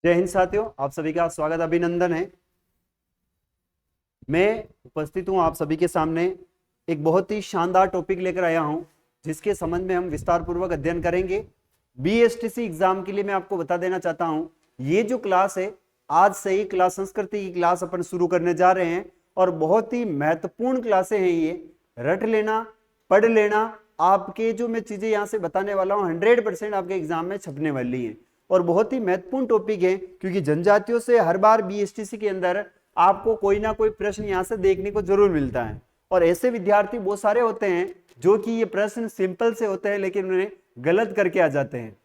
जय हिंद साथियों, आप सभी का स्वागत अभिनंदन है। मैं उपस्थित हूं आप सभी के सामने एक बहुत ही शानदार टॉपिक लेकर आया हूं, जिसके संबंध में हम विस्तार पूर्वक अध्ययन करेंगे। बीएसटीसी एग्जाम के लिए मैं आपको बता देना चाहता हूं, ये जो क्लास है, आज से ही क्लास संस्कृति की क्लास अपन शुरू करने जा रहे हैं और बहुत ही महत्वपूर्ण क्लासें हैं ये। रट लेना, पढ़ लेना, आपके जो मैं चीजें यहाँ से बताने वाला हूँ 100% आपके एग्जाम में छपने वाली है और बहुत ही महत्वपूर्ण टॉपिक है, क्योंकि जनजातियों से हर बार बीएसटीसी के अंदर आपको कोई ना कोई प्रश्न यहाँ से देखने को जरूर मिलता है। और ऐसे विद्यार्थी बहुत सारे होते हैं जो कि ये प्रश्न सिंपल से होते हैं लेकिन उन्हें गलत करके आ जाते हैं।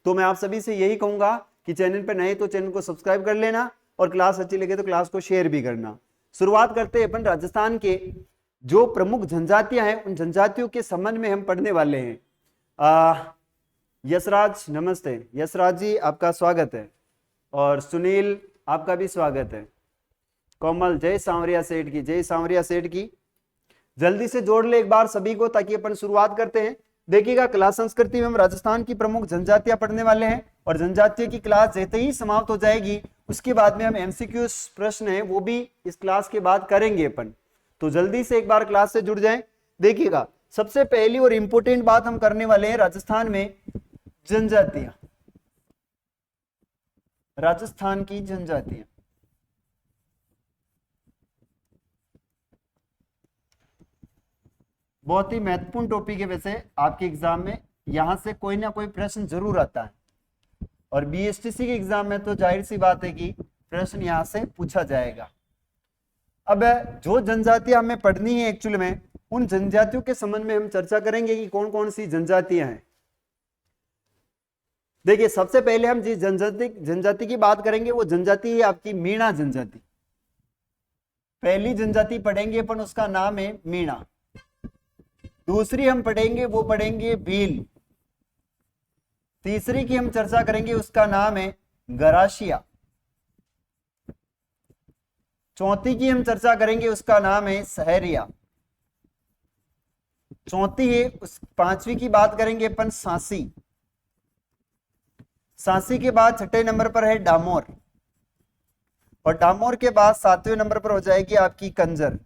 तो मैं आप सभी से यही कहूंगा कि चैनल पर नए तो चैनल को सब्सक्राइब कर लेना और क्लास अच्छी लगे तो क्लास को शेयर भी करना। शुरुआत करते हैं अपन राजस्थान के जो प्रमुख जनजातियां हैं, उन जनजातियों के संबंध में हम पढ़ने वाले हैं। यशराज, नमस्ते यशराज जी, आपका स्वागत है। और सुनील, आपका भी स्वागत है। कोमल, जय सांवरिया सेठ की, जय सांवरिया सेठ की। जल्दी से जोड़ ले एक बार सभी को, ताकि अपन शुरुआत करते हैं। देखिएगा, क्लास संस्कृति में हम राजस्थान की प्रमुख जनजातियां पढ़ने वाले हैं और जनजातियों की क्लास जैसे ही समाप्त हो जाएगी उसके बाद में हम एमसीक्यू प्रश्न है वो भी इस क्लास के बाद करेंगे अपन। तो जल्दी से एक बार क्लास से जुड़ जाएं। देखिएगा, सबसे पहली और इंपॉर्टेंट बात हम करने वाले हैं राजस्थान में जनजातियां, राजस्थान की जनजातियां। बहुत ही महत्वपूर्ण टॉपिक है, वैसे आपके एग्जाम में यहां से कोई ना कोई प्रश्न जरूर आता है और बीएसटीसी के एग्जाम में तो जाहिर सी बात है कि प्रश्न यहां से पूछा जाएगा। अब जो जनजातियां हमें पढ़नी है एक्चुअली में, उन जनजातियों के संबंध में हम चर्चा करेंगे कि कौन कौन सी जनजातियां हैं। देखिए, सबसे पहले हम जिस जनजाति की बात करेंगे वो जनजाति है आपकी मीणा जनजाति। पहली जनजाति पढ़ेंगे अपन, उसका नाम है मीणा। दूसरी हम पढ़ेंगे वो पढ़ेंगे भील। तीसरी की हम चर्चा करेंगे, उसका नाम है गरासिया। चौथी की हम चर्चा करेंगे, उसका नाम है सहरिया। चौथी है पांचवी की बात करेंगे अपन सांसी। सांसी के बाद छठे नंबर पर है डामोर और डामोर के बाद सातवें नंबर पर हो जाएगी आपकी कंजर।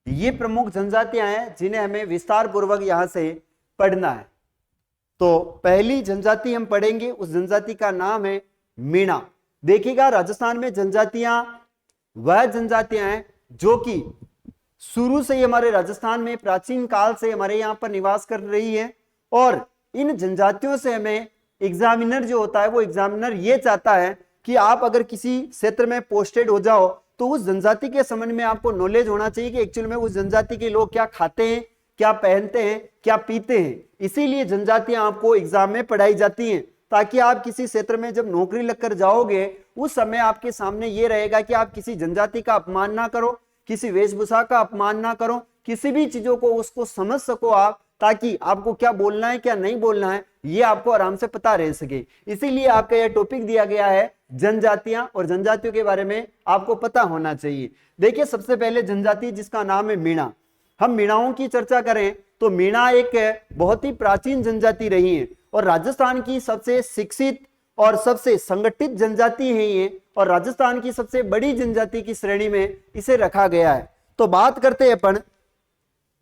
ये प्रमुख जनजातियां हैं जिन्हें हमें विस्तार पूर्वक यहां से पढ़ना है। तो पहली जनजाति हम पढ़ेंगे, उस जनजाति का नाम है मीणा। देखिएगा, राजस्थान में जनजातियां वह जनजातियां हैं जो कि शुरू से ही हमारे राजस्थान में प्राचीन काल से हमारे यहाँ पर निवास कर रही है और इन जनजातियों से हमें एग्जामिनर जो होता है वो एग्जामिनर ये चाहता है कि आप अगर किसी क्षेत्र में पोस्टेड हो जाओ तो उस जनजाति के संबंध में आपको नॉलेज होना चाहिए कि एक्चुअल में उस जनजाति के लोग क्या खाते हैं, क्या पहनते हैं, क्या पीते हैं। इसीलिए जनजातियां आपको एग्जाम में पढ़ाई जाती हैं, ताकि आप किसी क्षेत्र में जब नौकरी लगकर जाओगे उस समय आपके सामने ये रहेगा कि आप किसी जनजाति का अपमान ना करो, किसी वेशभूषा का अपमान ना करो, किसी भी चीजों को उसको समझ सको आप, ताकि आपको क्या बोलना है क्या नहीं बोलना है ये आपको आराम से पता रह सके। इसीलिए आपका यह टॉपिक दिया गया है जनजातियां, और जनजातियों के बारे में आपको पता होना चाहिए। देखिए, सबसे पहले जनजाति जिसका नाम है मीणा। हम मीणाओं की चर्चा करें तो मीणा एक बहुत ही प्राचीन जनजाति रही है और राजस्थान की सबसे शिक्षित और सबसे संगठित जनजाति है ये, और राजस्थान की सबसे बड़ी जनजाति की श्रेणी में इसे रखा गया है। तो बात करते हैं अपन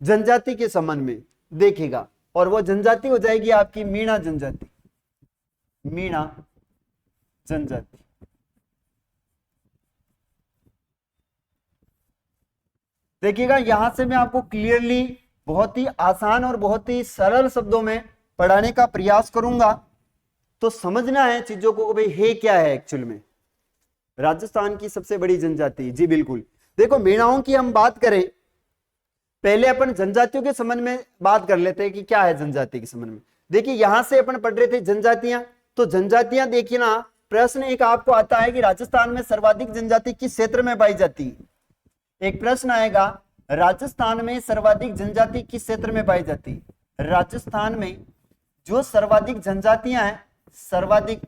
जनजाति के संबंध में, देखिएगा, और वो जनजाति हो जाएगी आपकी मीणा जनजाति। मीणा जनजाति। देखिएगा, यहां से मैं आपको क्लियरली बहुत ही आसान और बहुत ही सरल शब्दों में पढ़ाने का प्रयास करूंगा। तो समझना है चीजों को, भाई है क्या है एक्चुअल में राजस्थान की सबसे बड़ी जनजाति। जी बिल्कुल। देखो, मीणाओं की हम बात करें, पहले अपन जनजातियों के संबंध में बात कर लेते हैं कि क्या है जनजाति के संबंध में। देखिए, यहां से अपन पढ़ रहे थे जनजातियां, तो जनजातियां देखिए ना, प्रश्न एक आपको आता है कि राजस्थान में सर्वाधिक जनजाति किस क्षेत्र में पाई जाती है। एक प्रश्न आएगा, राजस्थान में सर्वाधिक जनजाति किस क्षेत्र में पाई जाती है। राजस्थान में जो सर्वाधिक जनजातियां हैं, सर्वाधिक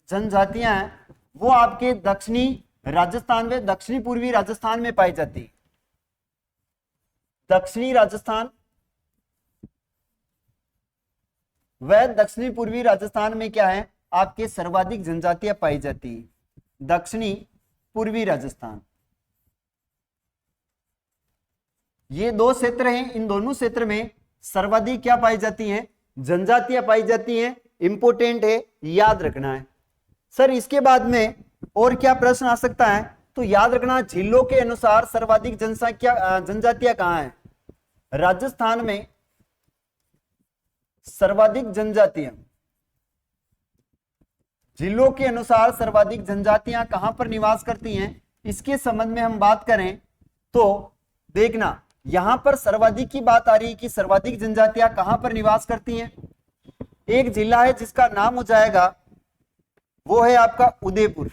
जनजातियां हैं वो आपके दक्षिणी राजस्थान में, दक्षिणी पूर्वी राजस्थान में पाई जाती है। दक्षिणी राजस्थान वह दक्षिणी पूर्वी राजस्थान में क्या है आपके सर्वाधिक जनजातियां पाई जाती है? दक्षिणी पूर्वी राजस्थान। ये दो क्षेत्र हैं, इन दोनों क्षेत्र में सर्वाधिक क्या पाई जाती हैं? जनजातियां पाई जाती हैं। इंपोर्टेंट है, याद रखना है। सर इसके बाद में और क्या प्रश्न आ सकता है? तो याद रखना, जिलों के अनुसार सर्वाधिक जनसंख्या जनजातियां कहां है? राजस्थान में सर्वाधिक जनजातियां, जिलों के अनुसार सर्वाधिक जनजातियां कहां पर निवास करती हैं, इसके संबंध में हम बात करें तो देखना, यहां पर सर्वाधिक की बात आ रही है कि सर्वाधिक जनजातियां कहां पर निवास करती हैं। एक जिला है जिसका नाम हो जाएगा, वो है आपका उदयपुर।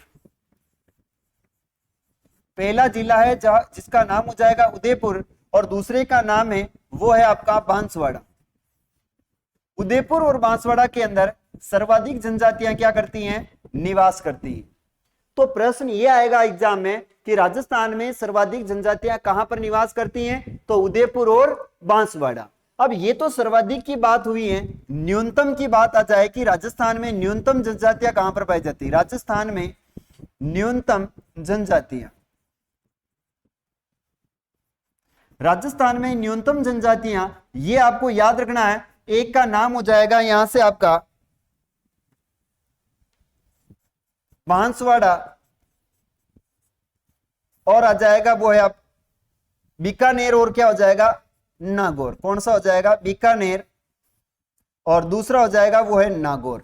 पहला जिला है जिसका नाम हो जाएगा उदयपुर, और दूसरे का नाम है वो है आपका बांसवाड़ा। उदयपुर और बांसवाड़ा के अंदर सर्वाधिक जनजातियां क्या करती हैं? निवास करती हैं। तो प्रश्न ये आएगा एग्जाम में कि राजस्थान में सर्वाधिक जनजातियां कहां पर निवास करती हैं? तो उदयपुर और बांसवाड़ा। अब ये तो सर्वाधिक की बात हुई है, न्यूनतम की बात आ जाए कि राजस्थान में न्यूनतम जनजातियां कहां पर पाई जाती है? राजस्थान में न्यूनतम जनजातियां, राजस्थान में न्यूनतम जनजातियां, ये आपको याद रखना है। एक का नाम हो जाएगा यहां से आपका बांसवाड़ा, और आ जाएगा वो है आप बीकानेर, और क्या हो जाएगा? नागौर। कौन सा हो जाएगा? बीकानेर, और दूसरा हो जाएगा वो है नागौर।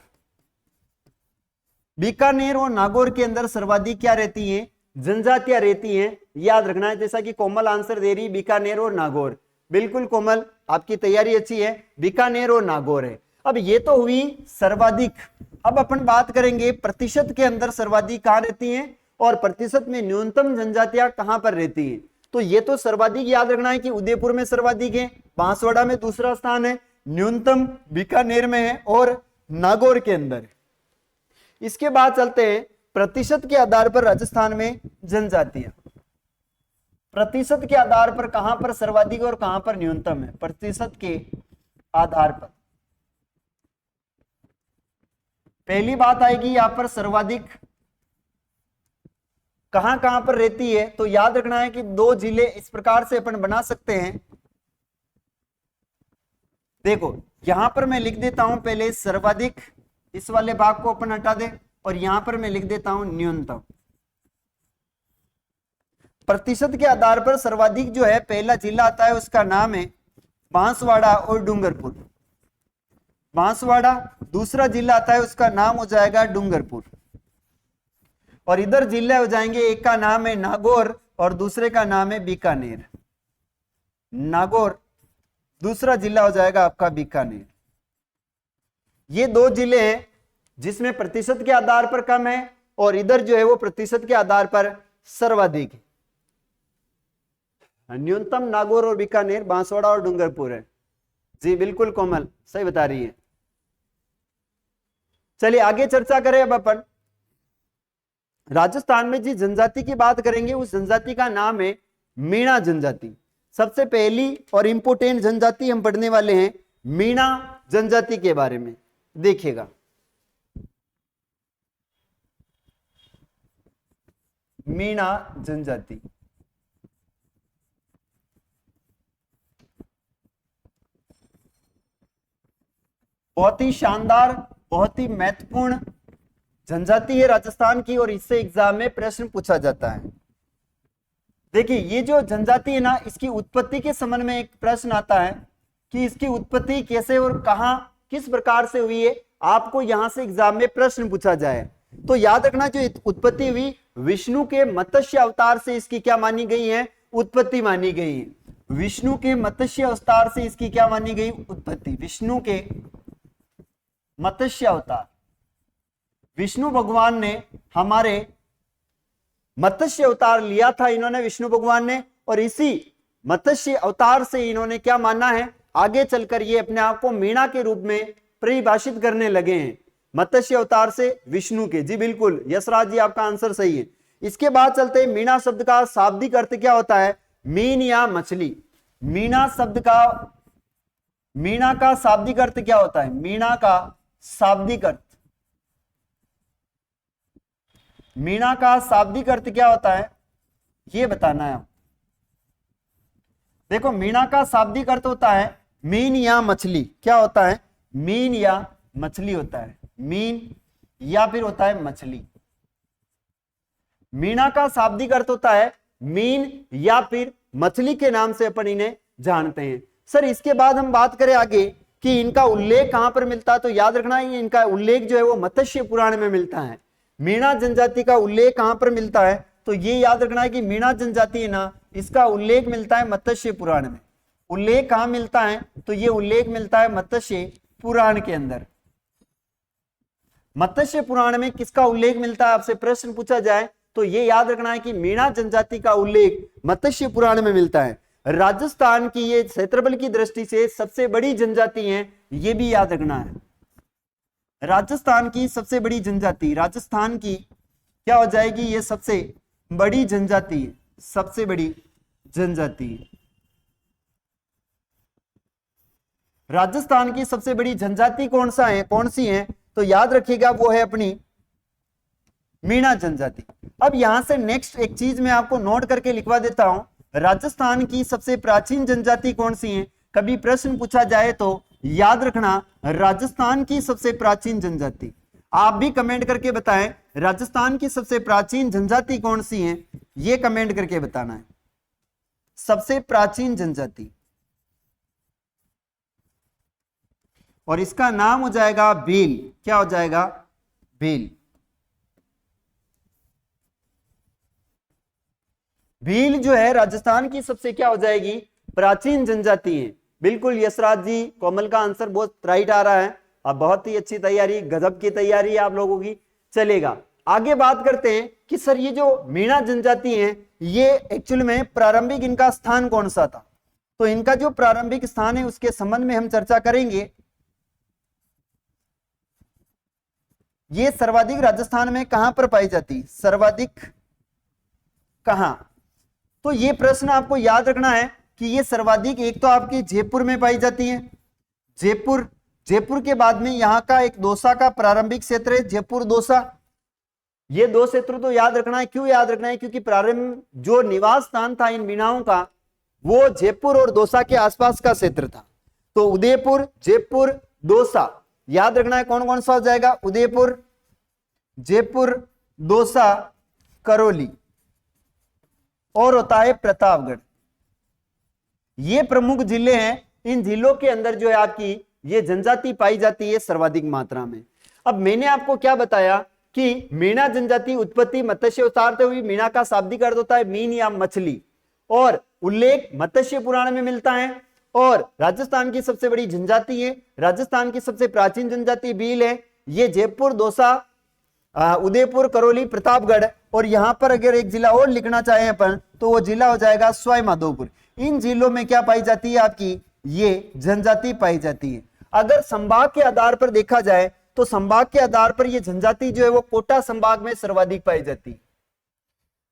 बीकानेर और नागौर के अंदर सर्वाधिक क्या रहती है? जनजातियां रहती हैं। याद रखना है, जैसा कि कोमल आंसर दे रही, बीकानेर और नागौर। बिल्कुल कोमल, आपकी तैयारी अच्छी है, बीकानेर और नागौर है। अब ये तो हुई सर्वाधिक। अब अपन बात करेंगे प्रतिशत के अंदर सर्वाधिक कहां रहती हैं और प्रतिशत में न्यूनतम जनजातियां कहां पर रहती हैं। तो ये तो सर्वाधिक याद रखना है कि उदयपुर में सर्वाधिक है, बांसवाड़ा में दूसरा स्थान है, न्यूनतम बीकानेर में है और नागौर के अंदर है। इसके बाद चलते हैं प्रतिशत के आधार पर राजस्थान में जनजातियां, प्रतिशत के आधार पर कहां पर सर्वाधिक और कहां पर न्यूनतम है? प्रतिशत के आधार पर पहली बात आएगी यहां पर सर्वाधिक कहां कहां पर रहती है। तो याद रखना है कि दो जिले इस प्रकार से अपन बना सकते हैं। देखो यहां पर मैं लिख देता हूं पहले सर्वाधिक, इस वाले भाग को अपन हटा दे, और यहां पर मैं लिख देता हूं न्यूनतम। प्रतिशत के आधार पर सर्वाधिक जो है पहला जिला आता है, उसका नाम है बांसवाड़ा और डूंगरपुर। बांसवाड़ा, दूसरा जिला आता है उसका नाम हो जाएगा डूंगरपुर, और इधर जिले हो जाएंगे, एक का नाम है नागौर और दूसरे का नाम है बीकानेर। नागौर, दूसरा जिला हो जाएगा आपका बीकानेर। ये दो जिले हैं जिसमें प्रतिशत के आधार पर कम है और इधर जो है वो प्रतिशत के आधार पर सर्वाधिक है। न्यूनतम नागौर और बीकानेर, बांसवाड़ा और डूंगरपुर है। जी बिल्कुल कोमल, सही बता रही है। चलिए आगे चर्चा करें। अब अपन राजस्थान में जिस जनजाति की बात करेंगे उस जनजाति का नाम है मीणा जनजाति। सबसे पहली और इंपोर्टेंट जनजाति हम पढ़ने वाले हैं मीणा जनजाति के बारे में। देखिएगा मीणा जनजाति, बहुत ही शानदार, बहुत ही महत्वपूर्ण जनजाति है राजस्थान की, और इससे एग्जाम में प्रश्न पूछा जाता है। देखिए ये जो जनजाति है ना, इसकी उत्पत्ति के संबंध में एक प्रश्न आता है कि इसकी उत्पत्ति कैसे और कहां किस प्रकार से हुई है। आपको यहां से एग्जाम में प्रश्न पूछा जाए तो याद रखना, जो उत्पत्ति हुई विष्णु के मत्स्य अवतार से इसकी क्या मानी गई है? उत्पत्ति मानी गई है। विष्णु के मत्स्य अवतार से इसकी क्या मानी गई? उत्पत्ति। विष्णु के मत्स्य अवतार, विष्णु भगवान ने हमारे मत्स्य अवतार लिया था इन्होंने, विष्णु भगवान ने, और इसी मत्स्य अवतार से इन्होंने क्या माना है? आगे चलकर ये अपने आप को मीणा के रूप में परिभाषित करने लगे हैं। मत्स्य अवतार से विष्णु के। जी बिल्कुल यशराज जी, आपका आंसर सही है। इसके बाद चलते हैं मीणा शब्द का शाब्दिक अर्थ क्या होता है? मीन या मछली। मीणा शब्द का, मीणा का शाब्दिक अर्थ क्या होता है? मीणा का शाब्दिक अर्थ, मीणा का शाब्दिक अर्थ क्या होता है ये बताना है। देखो मीणा का शाब्दिक अर्थ होता है मीन या मछली। क्या होता है? मीन या मछली होता है। मीन या फिर होता है मछली। मीणा का शाब्दिक अर्थ होता है मीन या फिर मछली के नाम से अपन इन्हें जानते हैं। सर इसके बाद हम बात करें आगे कि इनका उल्लेख कहां पर मिलता है, तो याद रखना है इनका उल्लेख जो है वो मत्स्य पुराण में मिलता है। मीणा जनजाति का उल्लेख कहां पर मिलता है, तो ये याद रखना है कि मीणा जनजाति है ना, इसका उल्लेख मिलता है मत्स्य पुराण में। उल्लेख कहां मिलता है, तो ये उल्लेख मिलता है मत्स्य पुराण के अंदर। मत्स्य पुराण में किसका उल्लेख मिलता है, आपसे प्रश्न पूछा जाए तो ये याद रखना है कि मीणा जनजाति का उल्लेख मत्स्य पुराण में मिलता है। राजस्थान की ये क्षेत्रफल की दृष्टि से सबसे बड़ी जनजाति है, ये भी याद रखना है। राजस्थान की सबसे बड़ी जनजाति, राजस्थान की क्या हो जाएगी, ये सबसे बड़ी जनजाति, सबसे बड़ी जनजाति। राजस्थान की सबसे बड़ी जनजाति कौन सी है, तो याद रखिएगा वो है अपनी मीणा जनजाति। अब यहां से नेक्स्ट एक चीज मैं आपको नोट करके लिखवा देता हूं, राजस्थान की सबसे प्राचीन जनजाति कौन सी है, कभी प्रश्न पूछा जाए तो याद रखना राजस्थान की सबसे प्राचीन जनजाति। आप भी कमेंट करके बताएं राजस्थान की सबसे प्राचीन जनजाति कौन सी है, ये कमेंट करके बताना है। सबसे प्राचीन जनजाति, और इसका नाम हो जाएगा भील। क्या हो जाएगा? भील। भील जो है राजस्थान की सबसे क्या हो जाएगी, प्राचीन जनजाति है। बिल्कुल यशराज जी, कोमल का आंसर बहुत राइट आ रहा है। अब बहुत ही अच्छी तैयारी, गजब की तैयारी है आप लोगों की। चलेगा आगे बात करते हैं कि सर ये जो मीणा जनजाति है ये एक्चुअल में प्रारंभिक इनका स्थान कौन सा था, तो इनका जो प्रारंभिक स्थान है उसके संबंध में हम चर्चा करेंगे। ये सर्वाधिक राजस्थान में कहां पर पाई जाती, सर्वाधिक कहां, तो ये प्रश्न आपको याद रखना है कि ये सर्वाधिक एक तो आपकी जयपुर में पाई जाती है, जयपुर के बाद में यहाँ का एक दौसा का प्रारंभिक क्षेत्र है, जयपुर दौसा। ये दो क्षेत्र तो याद रखना है। क्यों याद रखना है, क्योंकि प्रारंभ जो निवास स्थान था इन मीणाओं का वो जयपुर और दौसा के आसपास का क्षेत्र था। तो उदयपुर, जयपुर, दौसा याद रखना है। कौन कौन सा हो जाएगा, उदयपुर, जयपुर, दौसा, करौली, और होता है प्रतापगढ़। ये प्रमुख जिले हैं। इन जिलों के अंदर जो है आपकी ये जनजाति पाई जाती है सर्वाधिक मात्रा में। अब मैंने आपको क्या बताया कि मीणा जनजाति उत्पत्ति मत्स्य अवतार से हुई। मीणा का शाब्दिक अर्थ होता है मीन या मछली, और उल्लेख मत्स्य पुराण में मिलता है। और राजस्थान की सबसे बड़ी जनजाति है, राजस्थान की सबसे प्राचीन जनजाति भील है। ये जयपुर, दौसा, उदयपुर, करौली, प्रतापगढ़, और यहां पर अगर एक जिला और लिखना चाहें अपन तो वो जिला हो जाएगा सवाई माधोपुर। इन जिलों में क्या पाई जाती है आपकी, ये जनजाति पाई जाती है। अगर संभाग के आधार पर देखा जाए तो संभाग के आधार पर ये जनजाति जो है वो कोटा संभाग में सर्वाधिक पाई जाती है।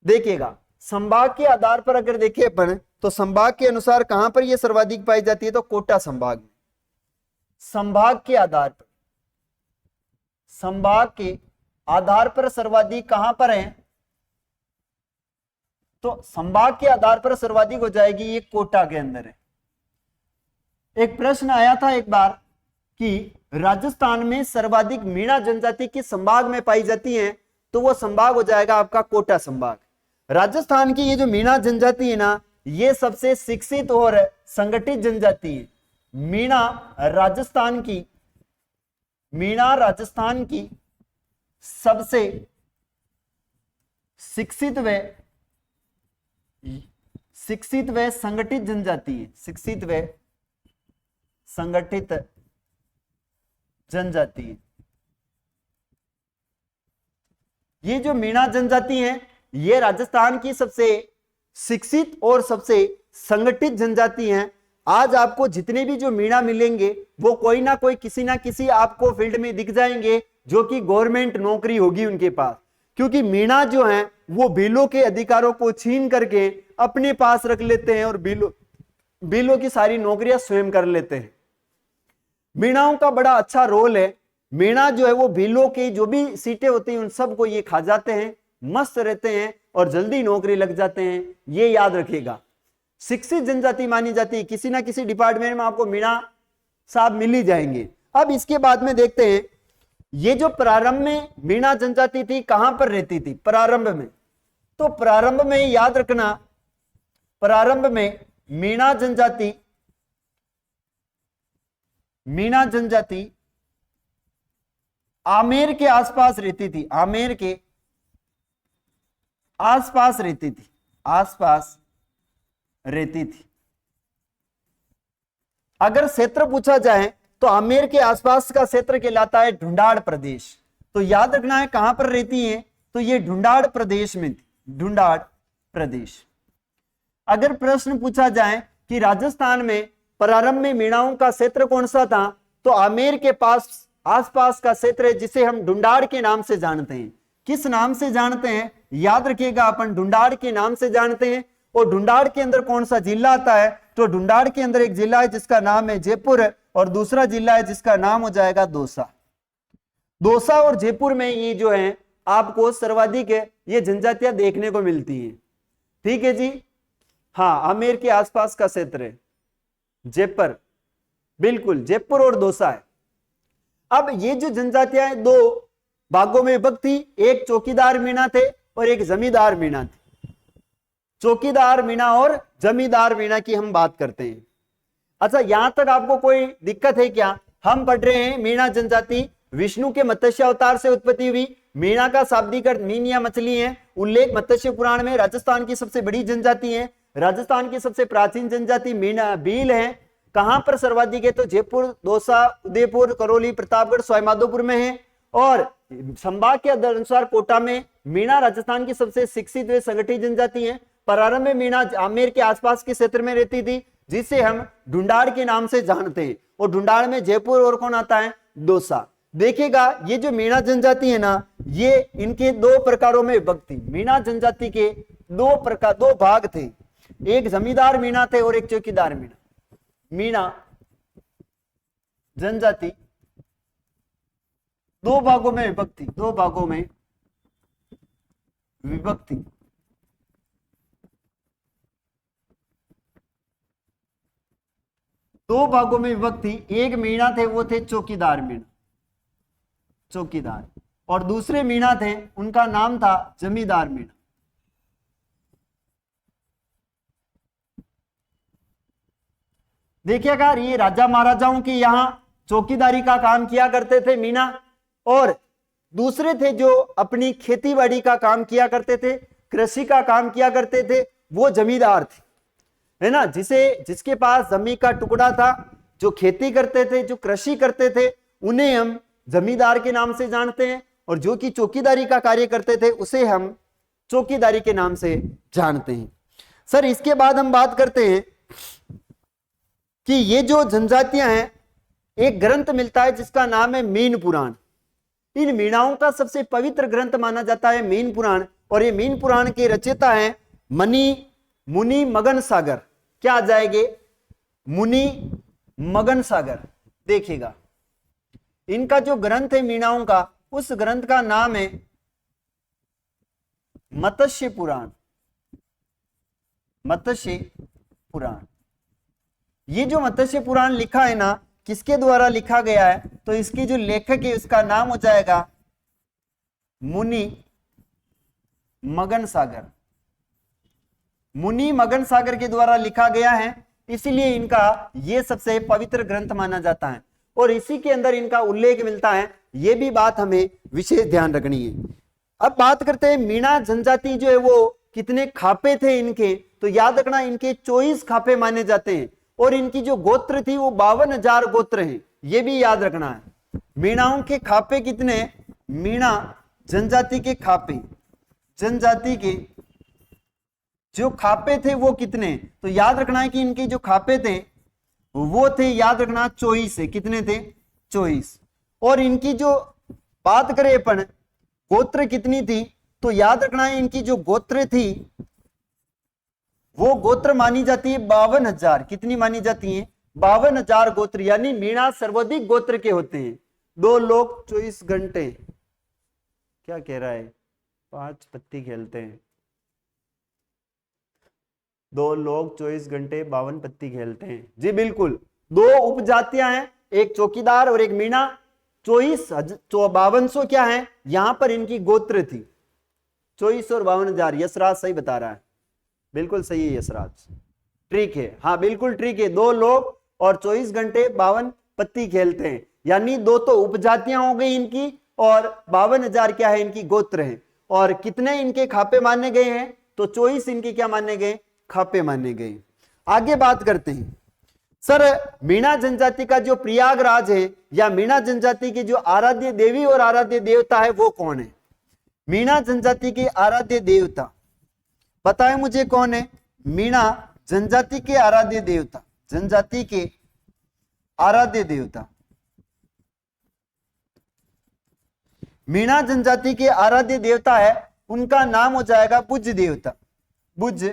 देखिएगा संभाग के आधार पर अगर देखें अपन तो संभाग के अनुसार कहां पर ये सर्वाधिक पाई जाती है, तो कोटा संभाग में। संभाग के आधार पर, संभाग के आधार पर सर्वाधिक कहां पर है, तो संभाग के आधार पर सर्वाधिक हो जाएगी ये कोटा के अंदर है। एक प्रश्न आया था एक बार कि राजस्थान में सर्वाधिक मीणा जनजाति किस संभाग में पाई जाती है, तो वो संभाग हो जाएगा आपका कोटा संभाग। राजस्थान की ये जो मीणा जनजाति है ना, ये सबसे शिक्षित और संगठित जनजाति है। मीणा राजस्थान की सबसे शिक्षित व संगठित जनजाति है। शिक्षित व संगठित जनजाति है। ये जो मीणा जनजाति है ये राजस्थान की सबसे शिक्षित और सबसे संगठित जनजाति है। आज आपको जितने भी जो मीणा मिलेंगे वो कोई ना कोई किसी ना किसी आपको फील्ड में दिख जाएंगे जो कि गवर्नमेंट नौकरी होगी उनके पास, क्योंकि मीणा जो है वो भीलों के अधिकारों को छीन करके अपने पास रख लेते हैं और भीलों की सारी नौकरियां स्वयं कर लेते हैं। मीणाओं का बड़ा अच्छा रोल है। मीणा जो है वो भीलों की जो भी सीटें होती हैं उन सबको ये खा जाते हैं मस्त रहते हैं और जल्दी नौकरी लग जाते हैं, ये याद रखिएगा। शिक्षित जनजाति मानी जाती है, किसी ना किसी डिपार्टमेंट में आपको मीणा साहब मिल ही जाएंगे। अब इसके बाद में देखते हैं, ये जो प्रारंभ में मीणा जनजाति थी कहां पर रहती थी प्रारंभ में, तो प्रारंभ में याद रखना, प्रारंभ में मीणा जनजाति आमेर के आसपास रहती थी, आमेर के आसपास रहती थी, आसपास रहती थी। अगर क्षेत्र पूछा जाए तो आमेर के आसपास का क्षेत्र कहलाता है ढूंढाड़ प्रदेश। तो याद रखना है कहां पर रहती है, तो ये ढूंढाड़ प्रदेश में थी, ढूंढाड़ प्रदेश। अगर प्रश्न पूछा जाए कि राजस्थान में प्रारंभ में मीणाओं का क्षेत्र कौन सा था, तो आमेर के पास आसपास का क्षेत्र है जिसे हम ढूंढाड़ के नाम से जानते हैं। किस नाम से जानते हैं, याद रखिएगा, अपन ढूंढाड़ के नाम से जानते हैं। और ढूंढाड़ के अंदर कौन सा जिला आता है, तो ढूंढाड़ के अंदर एक जिला है जिसका नाम है जयपुर, और दूसरा जिला है जिसका नाम हो जाएगा दौसा। दौसा और जयपुर में ये जो है आपको सर्वाधिक ये जनजातियां देखने को मिलती हैं। ठीक है जी, हाँ, आमेर के आसपास का क्षेत्र है जयपुर, बिल्कुल जयपुर और दौसा है। अब ये जो जनजातियां दो भागों में विभक्त थी, एक चौकीदार मीणा थे और एक जमींदार मीणा थे। चौकीदार मीणा और जमींदार मीणा की हम बात करते हैं। अच्छा, यहां तक आपको कोई दिक्कत है क्या? हम पढ़ रहे हैं मीणा जनजाति विष्णु के मत्स्य अवतार से उत्पत्ति हुई। मीणा का शाब्दिक अर्थ मीन या मछली है। उल्लेख मत्स्य पुराण में राजस्थान की सबसे बड़ी जनजाति है। राजस्थान की सबसे प्राचीन जनजाति मीणा भील है। कहां पर सर्वाधिक है, तो जयपुर, दौसा, उदयपुर, करौली, प्रतापगढ़, सवाईमाधोपुर में है। और संभाग के अनुसार कोटा में मीणा राजस्थान की सबसे शिक्षित व संगठित जनजाति है। प्रारंभ में मीणा आमेर के आसपास के क्षेत्र में रहती थी जिसे हम ढूंढाड़ के नाम से जानते हैं। और ढूंढाड़ में जयपुर और कौन आता है, दौसा। देखिएगा ये जो मीणा जनजाति है ना, ये इनके दो प्रकारों में विभक्त थी। मीणा जनजाति के दो भाग थे, एक जमींदार मीणा थे और एक चौकीदार मीणा। मीणा जनजाति दो भागों में विभक्त थी, दो भागों में विभक्त थी। दो भागों में विभक्त थी। एक मीणा थे वो थे चौकीदार मीणा, चौकीदार, और दूसरे मीणा थे उनका नाम था जमींदार मीणा। देखिएगा ये राजा महाराजाओं के यहां चौकीदारी का काम किया करते थे मीणा, और दूसरे थे जो अपनी खेतीबाड़ी का काम किया करते थे, कृषि का काम किया करते थे, वो जमींदार थे, है ना। जिसके पास जमीन का टुकड़ा था, जो खेती करते थे, जो कृषि करते थे, उन्हें हम जमींदार के नाम से जानते हैं। और जो कि चौकीदारी का कार्य करते थे उसे हम चौकीदारी के नाम से जानते हैं। सर इसके बाद हम बात करते हैं कि ये जो जनजातियां हैं, एक ग्रंथ मिलता है जिसका नाम है मीन पुराण। इन मीणाओं का सबसे पवित्र ग्रंथ माना जाता है मीन पुराण। और ये मीन पुराण के रचयिता हैं मुनि मगन सागर। क्या आ जाएंगे, मुनि मगन सागर। देखिएगा इनका जो ग्रंथ है मीणाओं का, उस ग्रंथ का नाम है मत्स्य पुराण, मत्स्य पुराण। ये जो मत्स्य पुराण लिखा है ना, किसके द्वारा लिखा गया है, तो इसकी जो लेखक है उसका नाम हो जाएगा मुनि मगन सागर। मुनि मगन सागर के द्वारा लिखा गया है, इसलिए इनका ये सबसे पवित्र ग्रंथ माना जाता है और इसी के अंदर इनका उल्लेख मिलता है। ये भी बात हमें विशेष ध्यान रखनी है। अब बात करते हैं मीणा जनजाति जो है वो कितने खापे थे इनके, तो याद रखना इनके 24 खापे माने जाते हैं और इनकी जो गोत्र थी वो 52,000 गोत्र हैं, ये भी याद रखना है। मीणाओं के खापे कितने, मीणा जनजाति के खापे, जनजाति के जो खापे थे वो कितने, तो याद रखना है कि इनके जो खापे थे वो थे, याद रखना 24 है। कितने थे, 24। और इनकी जो बात करें अपन गोत्र कितनी थी, तो याद रखना है इनकी जो गोत्र थी वो गोत्र मानी जाती है 52,000। कितनी मानी जाती है, 52,000 गोत्र। यानी मीणा सर्वाधिक गोत्र के होते हैं। 2 लोग 24 घंटे, क्या कह रहा है, 5 पत्ती खेलते हैं। 2 लोग 24 घंटे 52 पत्ती खेलते हैं। जी बिल्कुल, 2 उपजातियां हैं, एक चौकीदार और एक मीणा। 5200 क्या है, यहां पर इनकी गोत्र थी। 24 और 52,000। यशराज सही बता रहा है, बिल्कुल सही है यशराज, ट्रिक है। हाँ बिल्कुल ट्रिक है। 2 लोग और 24 घंटे 52 पत्ती खेलते हैं, यानी 2 तो उपजातियां हो गई इनकी और 52,000 क्या है, इनकी गोत्र है। और कितने इनके खापे माने गए हैं, तो 24 इनके क्या माने गए, खापे माने गए। आगे बात करते हैं। सर मीणा जनजाति का जो प्रयागराज है या मीणा जनजाति की जो आराध्य देवी और आराध्य देवता है वो कौन है? मीणा जनजाति के आराध्य देवता बताए मुझे कौन है? मीणा जनजाति के आराध्य देवता, जनजाति के आराध्य देवता, मीणा जनजाति के आराध्य देवता है, उनका नाम हो जाएगा बुज देवता। बुज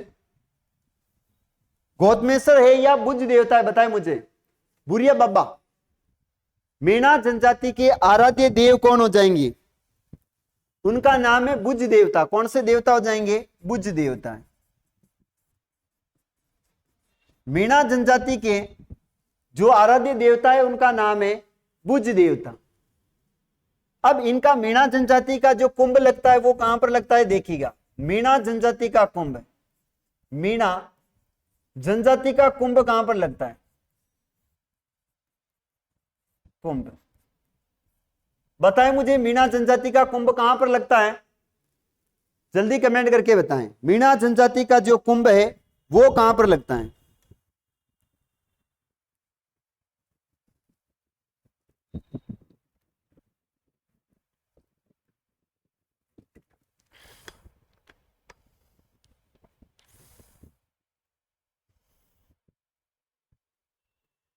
गौतमेश्वर है या बुज देवता है, बताए मुझे। बुरिया बाबा। मीणा जनजाति के आराध्य देव कौन हो जाएंगे? उनका नाम है बुज देवता। कौन से देवता हो जाएंगे? बुज देवता है। मीणा जनजाति के जो आराध्य देवता है उनका नाम है बुज देवता। अब इनका मीणा जनजाति का जो कुंभ लगता है वो कहां पर लगता है, देखिएगा। मीणा जनजाति का कुंभ, मीणा जनजाति का कुंभ कहां पर लगता है? कुंभ बताएं मुझे, मीणा जनजाति का कुंभ कहां पर लगता है? जल्दी कमेंट करके बताएं, मीणा जनजाति का जो कुंभ है वो कहां पर लगता है?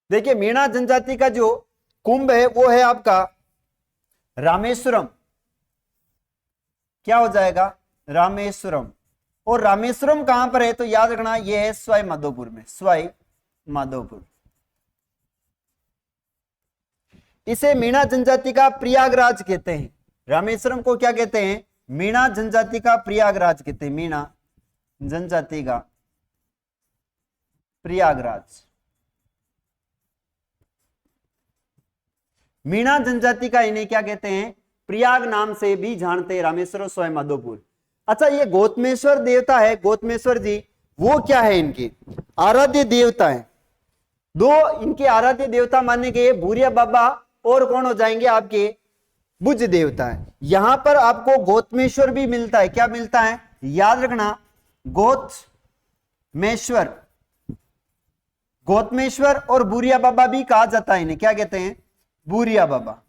देखिए मीणा जनजाति का जो कुंभ है वो है आपका रामेश्वरम। क्या हो जाएगा? रामेश्वरम। और रामेश्वरम कहां पर है तो याद रखना ये है सवाई माधोपुर में, सवाई माधोपुर। इसे मीणा जनजाति का प्रयागराज कहते हैं। रामेश्वरम को क्या कहते हैं? मीणा जनजाति का प्रयागराज कहते हैं। मीणा जनजाति का प्रयागराज। मीणा जनजाति का इन्हें क्या कहते हैं? प्रयाग नाम से भी जानते हैं, रामेश्वरम सवाई माधोपुर। अच्छा ये गौतमेश्वर देवता है, गौतमेश्वर जी वो क्या है? इनके आराध्य देवता है। 2 इनके आराध्य देवता माने गए, भूरिया बाबा और कौन हो जाएंगे आपके? बुज देवता है। यहां पर आपको गौतमेश्वर भी मिलता है। क्या मिलता है? याद रखना, गौतमेश्वर, गौतमेश्वर और भूरिया बाबा भी कहा जाता है इन्हें। क्या कहते हैं? भूरिया बाबा।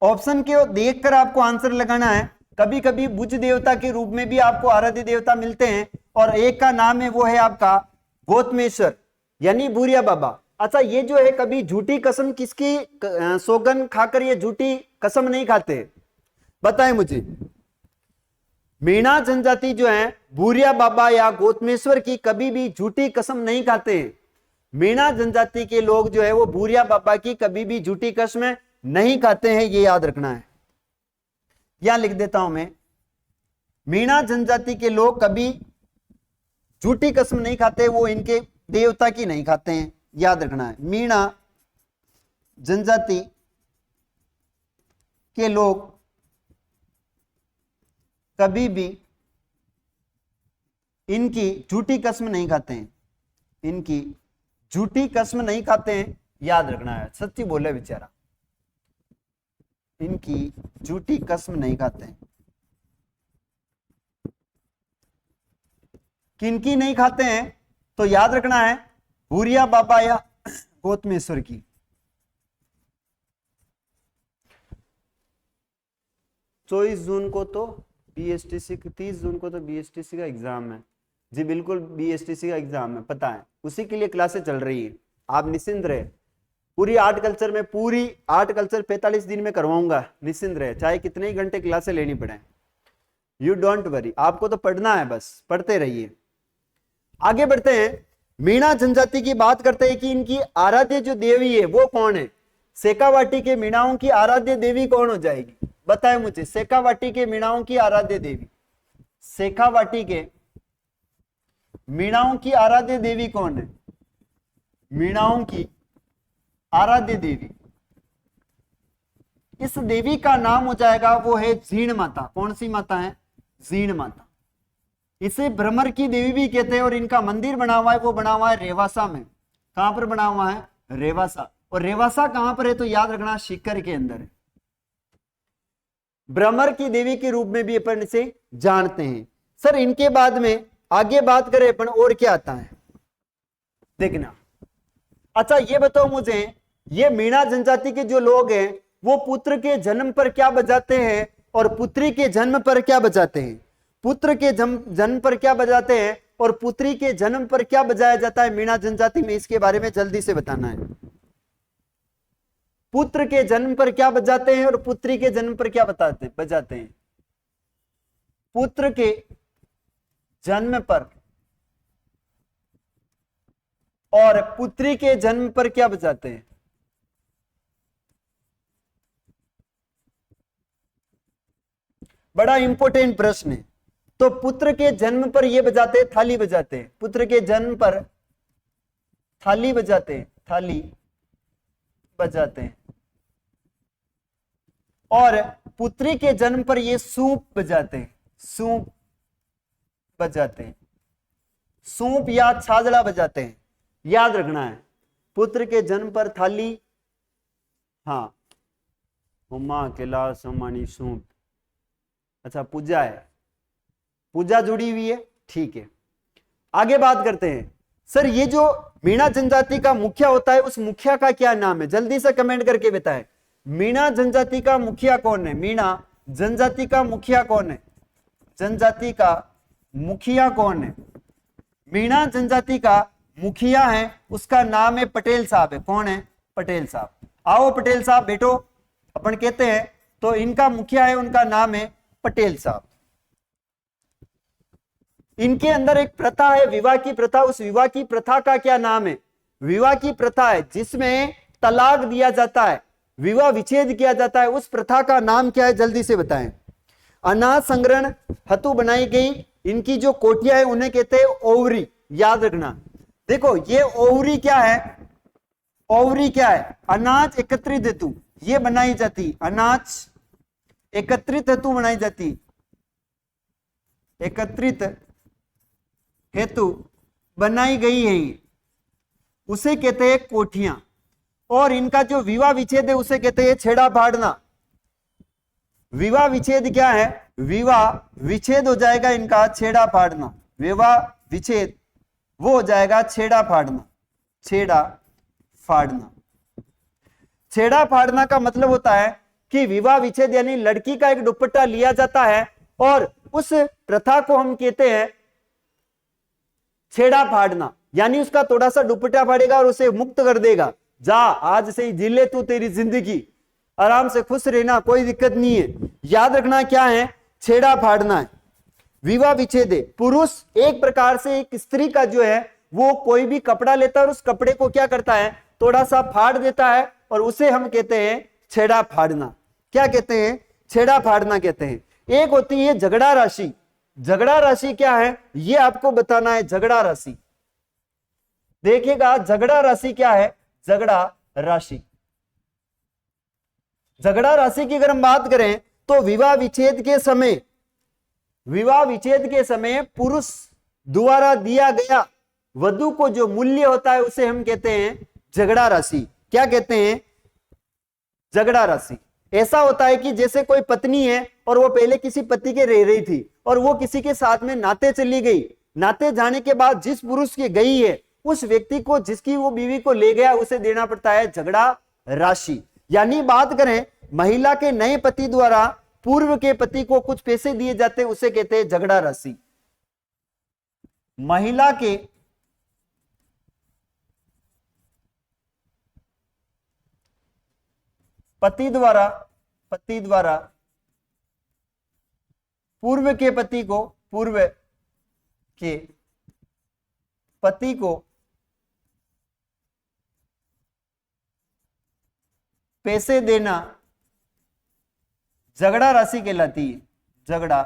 ऑप्शन के देखकर आपको आंसर लगाना है। कभी कभी बुज देवता के रूप में भी आपको आराध्य देवता मिलते हैं और एक का नाम है वो है आपका गौतमेश्वर यानी भूरिया बाबा। अच्छा ये जो है कभी झूठी कसम किसकी सौगंध खाकर ये झूठी कसम नहीं खाते, बताएं मुझे। मीणा जनजाति जो है भूरिया बाबा या गौतमेश्वर की कभी भी झूठी कसम नहीं खाते हैं। मीणा जनजाति के लोग जो है वो भूरिया बाबा की कभी भी झूठी कसम नहीं खाते हैं, ये याद रखना है। यहां लिख देता हूं मैं, मीणा जनजाति के लोग कभी झूठी कसम नहीं खाते, वो इनके देवता की नहीं खाते हैं, याद रखना है। मीणा जनजाति के लोग कभी भी इनकी झूठी कसम नहीं खाते हैं, इनकी झूठी कसम नहीं खाते हैं, याद रखना है। सच्ची बोले बेचारा, इनकी झूठी कसम नहीं खाते हैं। किनकी नहीं खाते हैं तो याद रखना है भूरिया बाबा या गौतमेश्वर की। चौबीस जून को तो बीएसटीसी, 30 जून को तो बीएसटीसी का एग्जाम है। जी बिल्कुल बीएसटीसी का एग्जाम है, पता है, उसी के लिए क्लासेस चल रही है। आप निश्चिंत रहे, पूरी आर्ट कल्चर में, पूरी आर्ट कल्चर 45 दिन में करवाऊंगा, निश्चिंत रहे, चाहे कितने ही घंटे क्लासें लेनी पड़े। यू डोंट वरी, आपको तो पढ़ना है, बस पढ़ते रहिए। आगे बढ़ते हैं, मीणा जनजाति की बात करते हैं कि इनकी आराध्य जो देवी है वो कौन है। शेखावाटी के मीणाओं की आराध्य देवी कौन हो जाएगी? बताए मुझे, शेखावाटी के मीणाओं की आराध्य देवी, शेखावाटी के मीणाओं की आराध्य देवी कौन है? मीणाओं की आराध्य देवी, इस देवी का नाम हो जाएगा, वो है जीण माता। कौन सी माता है? जीण माता। इसे भ्रमर की देवी भी कहते हैं और इनका मंदिर बना हुआ है, वो बना हुआ है रेवासा में। कहां पर बना हुआ है? रेवासा। और रेवासा कहां पर है? तो याद रखना, सीकर के अंदर है। भ्रमर की देवी के रूप में भी अपन इसे जानते हैं। सर इनके बाद में आगे बात करें अपन, और क्या आता है देखना। अच्छा ये बताओ मुझे, ये मीणा जनजाति के जो लोग हैं वो पुत्र के जन्म पर क्या बजाते हैं और पुत्री के जन्म पर क्या बजाते हैं? पुत्र के जन्म पर क्या बजाते हैं और पुत्री के जन्म पर क्या बजाया जाता है मीणा जनजाति में? इसके बारे में जल्दी से बताना है। पुत्र के जन्म पर क्या बजाते हैं और पुत्री के जन्म पर क्या बजाते हैं? पुत्र के जन्म पर और पुत्री के जन्म पर क्या बजाते हैं? बड़ा इंपॉर्टेंट प्रश्न है। तो पुत्र के जन्म पर ये बजाते हैं, थाली बजाते हैं। पुत्र के जन्म पर थाली बजाते हैं, थाली बजाते हैं। और पुत्री के जन्म पर ये सूप बजाते हैं, सूप बजाते हैं, सूप या छाजड़ा बजाते हैं। याद रखना है, पुत्र के जन्म पर थाली, हाँ, उमा कैलाश अम्मानी सूप। अच्छा पूजा है, पूजा जुड़ी हुई है, ठीक है। आगे बात करते हैं। सर ये जो मीणा जनजाति का मुखिया होता है, उस मुखिया का क्या नाम है? जल्दी से कमेंट करके बताएं। मीणा जनजाति का मुखिया कौन है? मीणा जनजाति का मुखिया कौन है? जनजाति का मुखिया कौन है? मीणा जनजाति का मुखिया है, उसका नाम है पटेल साहब है। कौन है? पटेल साहब। आओ पटेल साहब बैठो, अपन कहते हैं। तो इनका मुखिया है, उनका नाम है पटेल साहब। इनके अंदर एक प्रथा है, विवाह की प्रथा। उस विवाह की प्रथा का क्या नाम है? विवाह की प्रथा है जिसमें तलाक दिया जाता है, विवाह विच्छेद किया जाता है। उस प्रथा का नाम क्या है? जल्दी से बताएं। अनाज संग्रहण हेतु बनाई गई इनकी जो कोठियां है उन्हें कहते हैं ओवरी। याद रखना, देखो ये ओवरी क्या है? ओवरी क्या है? अनाज एकत्रित हेतु ये बनाई जाती, अनाज एकत्रित हेतु बनाई जाती, एकत्रित हेतु बनाई गई है, उसे कहते हैं कोठियां। और इनका जो विवाह विच्छेद है उसे कहते हैं छेड़ा फाड़ना। विवाह विच्छेद क्या है? विवाह विच्छेद हो जाएगा इनका छेड़ा फाड़ना। विवाह विच्छेद वो हो जाएगा छेड़ा फाड़ना। छेड़ा फाड़ना, छेड़ा फाड़ना का मतलब होता है कि विवाह विच्छेद यानी लड़की का एक दुपट्टा लिया जाता है और उस प्रथा को हम कहते हैं छेड़ा फाड़ना। यानी उसका थोड़ा सा दुपट्टा फाड़ेगा और उसे मुक्त कर देगा, जा आज से ही जी ले तू तेरी जिंदगी, आराम से खुश रहना, कोई दिक्कत नहीं है। याद रखना क्या है? छेड़ा फाड़ना है, विवाह विच्छेद है। पुरुष एक प्रकार से एक स्त्री का जो है वो कोई भी कपड़ा लेता है और उस कपड़े को क्या करता है? थोड़ा सा फाड़ देता है और उसे हम कहते हैं छेड़ा फाड़ना। क्या कहते हैं? छेड़ा फाड़ना कहते हैं। एक होती है झगड़ा राशि। झगड़ा राशि क्या है ये आपको बताना है। झगड़ा राशि देखिएगा, झगड़ा राशि क्या है? झगड़ा राशि, झगड़ा राशि की अगर हम बात करें तो विवाह विच्छेद के समय, विवाह विच्छेद के समय पुरुष द्वारा दिया गया वधु को जो मूल्य होता है उसे हम कहते हैं झगड़ा राशि। क्या कहते हैं? झगड़ा राशि। ऐसा होता है कि जैसे कोई पत्नी है और वो पहले किसी पति के रह रही थी और वो किसी के साथ में नाते चली गई। नाते जाने के बाद जिस पुरुष की गई है उस व्यक्ति को, जिसकी वो बीवी को ले गया, उसे देना पड़ता है झगड़ा राशि। यानी बात करें महिला के नए पति द्वारा पूर्व के पति को कुछ पैसे दिए जाते हैं, उसे कहते हैं झगड़ा राशि। महिला के पति द्वारा पूर्व के पति को, पूर्व के पति को पैसे देना झगड़ा राशि कहलाती है, झगड़ा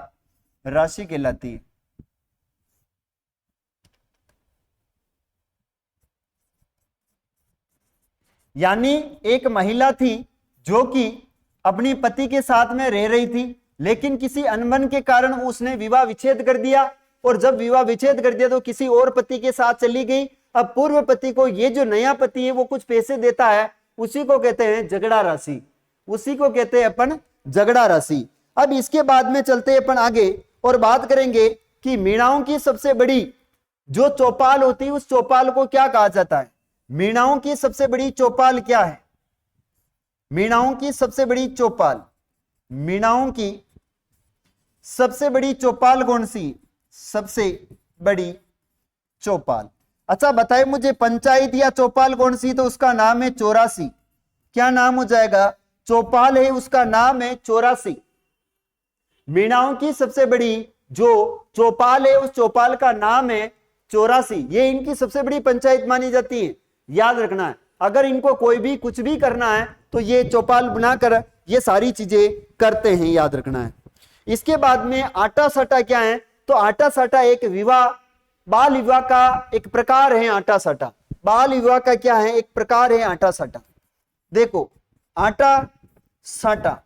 राशि कहलाती है। यानी एक महिला थी जो कि अपनी पति के साथ में रह रही थी, लेकिन किसी अनबन के कारण उसने विवाह विच्छेद कर दिया, और जब विवाह विच्छेद कर दिया तो किसी और पति के साथ चली गई। अब पूर्व पति को ये जो नया पति है वो कुछ पैसे देता है, उसी को कहते हैं झगड़ा राशि, उसी को कहते हैं अपन झगड़ा राशि। अब इसके बाद में चलते हैं अपन आगे और बात करेंगे कि मीणाओं की सबसे बड़ी जो चौपाल होती है उस चौपाल को क्या कहा जाता है। मीणाओं की सबसे बड़ी चौपाल क्या है? मीणाओं की सबसे बड़ी चौपाल, मीणाओं की सबसे बड़ी चौपाल कौन सी? सबसे बड़ी चौपाल। अच्छा बताए मुझे, पंचायत या चौपाल कौन सी? तो उसका नाम है 84। क्या नाम हो जाएगा? चौपाल है, उसका नाम है 84। मीणाओं की सबसे बड़ी जो चौपाल है उस चौपाल का नाम है 84। ये इनकी सबसे बड़ी पंचायत मानी जाती है, याद रखना है। अगर इनको कोई भी कुछ भी करना है तो ये चौपाल बनाकर ये सारी चीजें करते हैं, याद रखना है। इसके बाद में आटा साटा क्या है? तो आटा साटा एक विवाह, बाल विवाह का एक प्रकार है। आटा साटा बाल विवाह का क्या है? एक प्रकार है आटा साटा। देखो आटा साटा,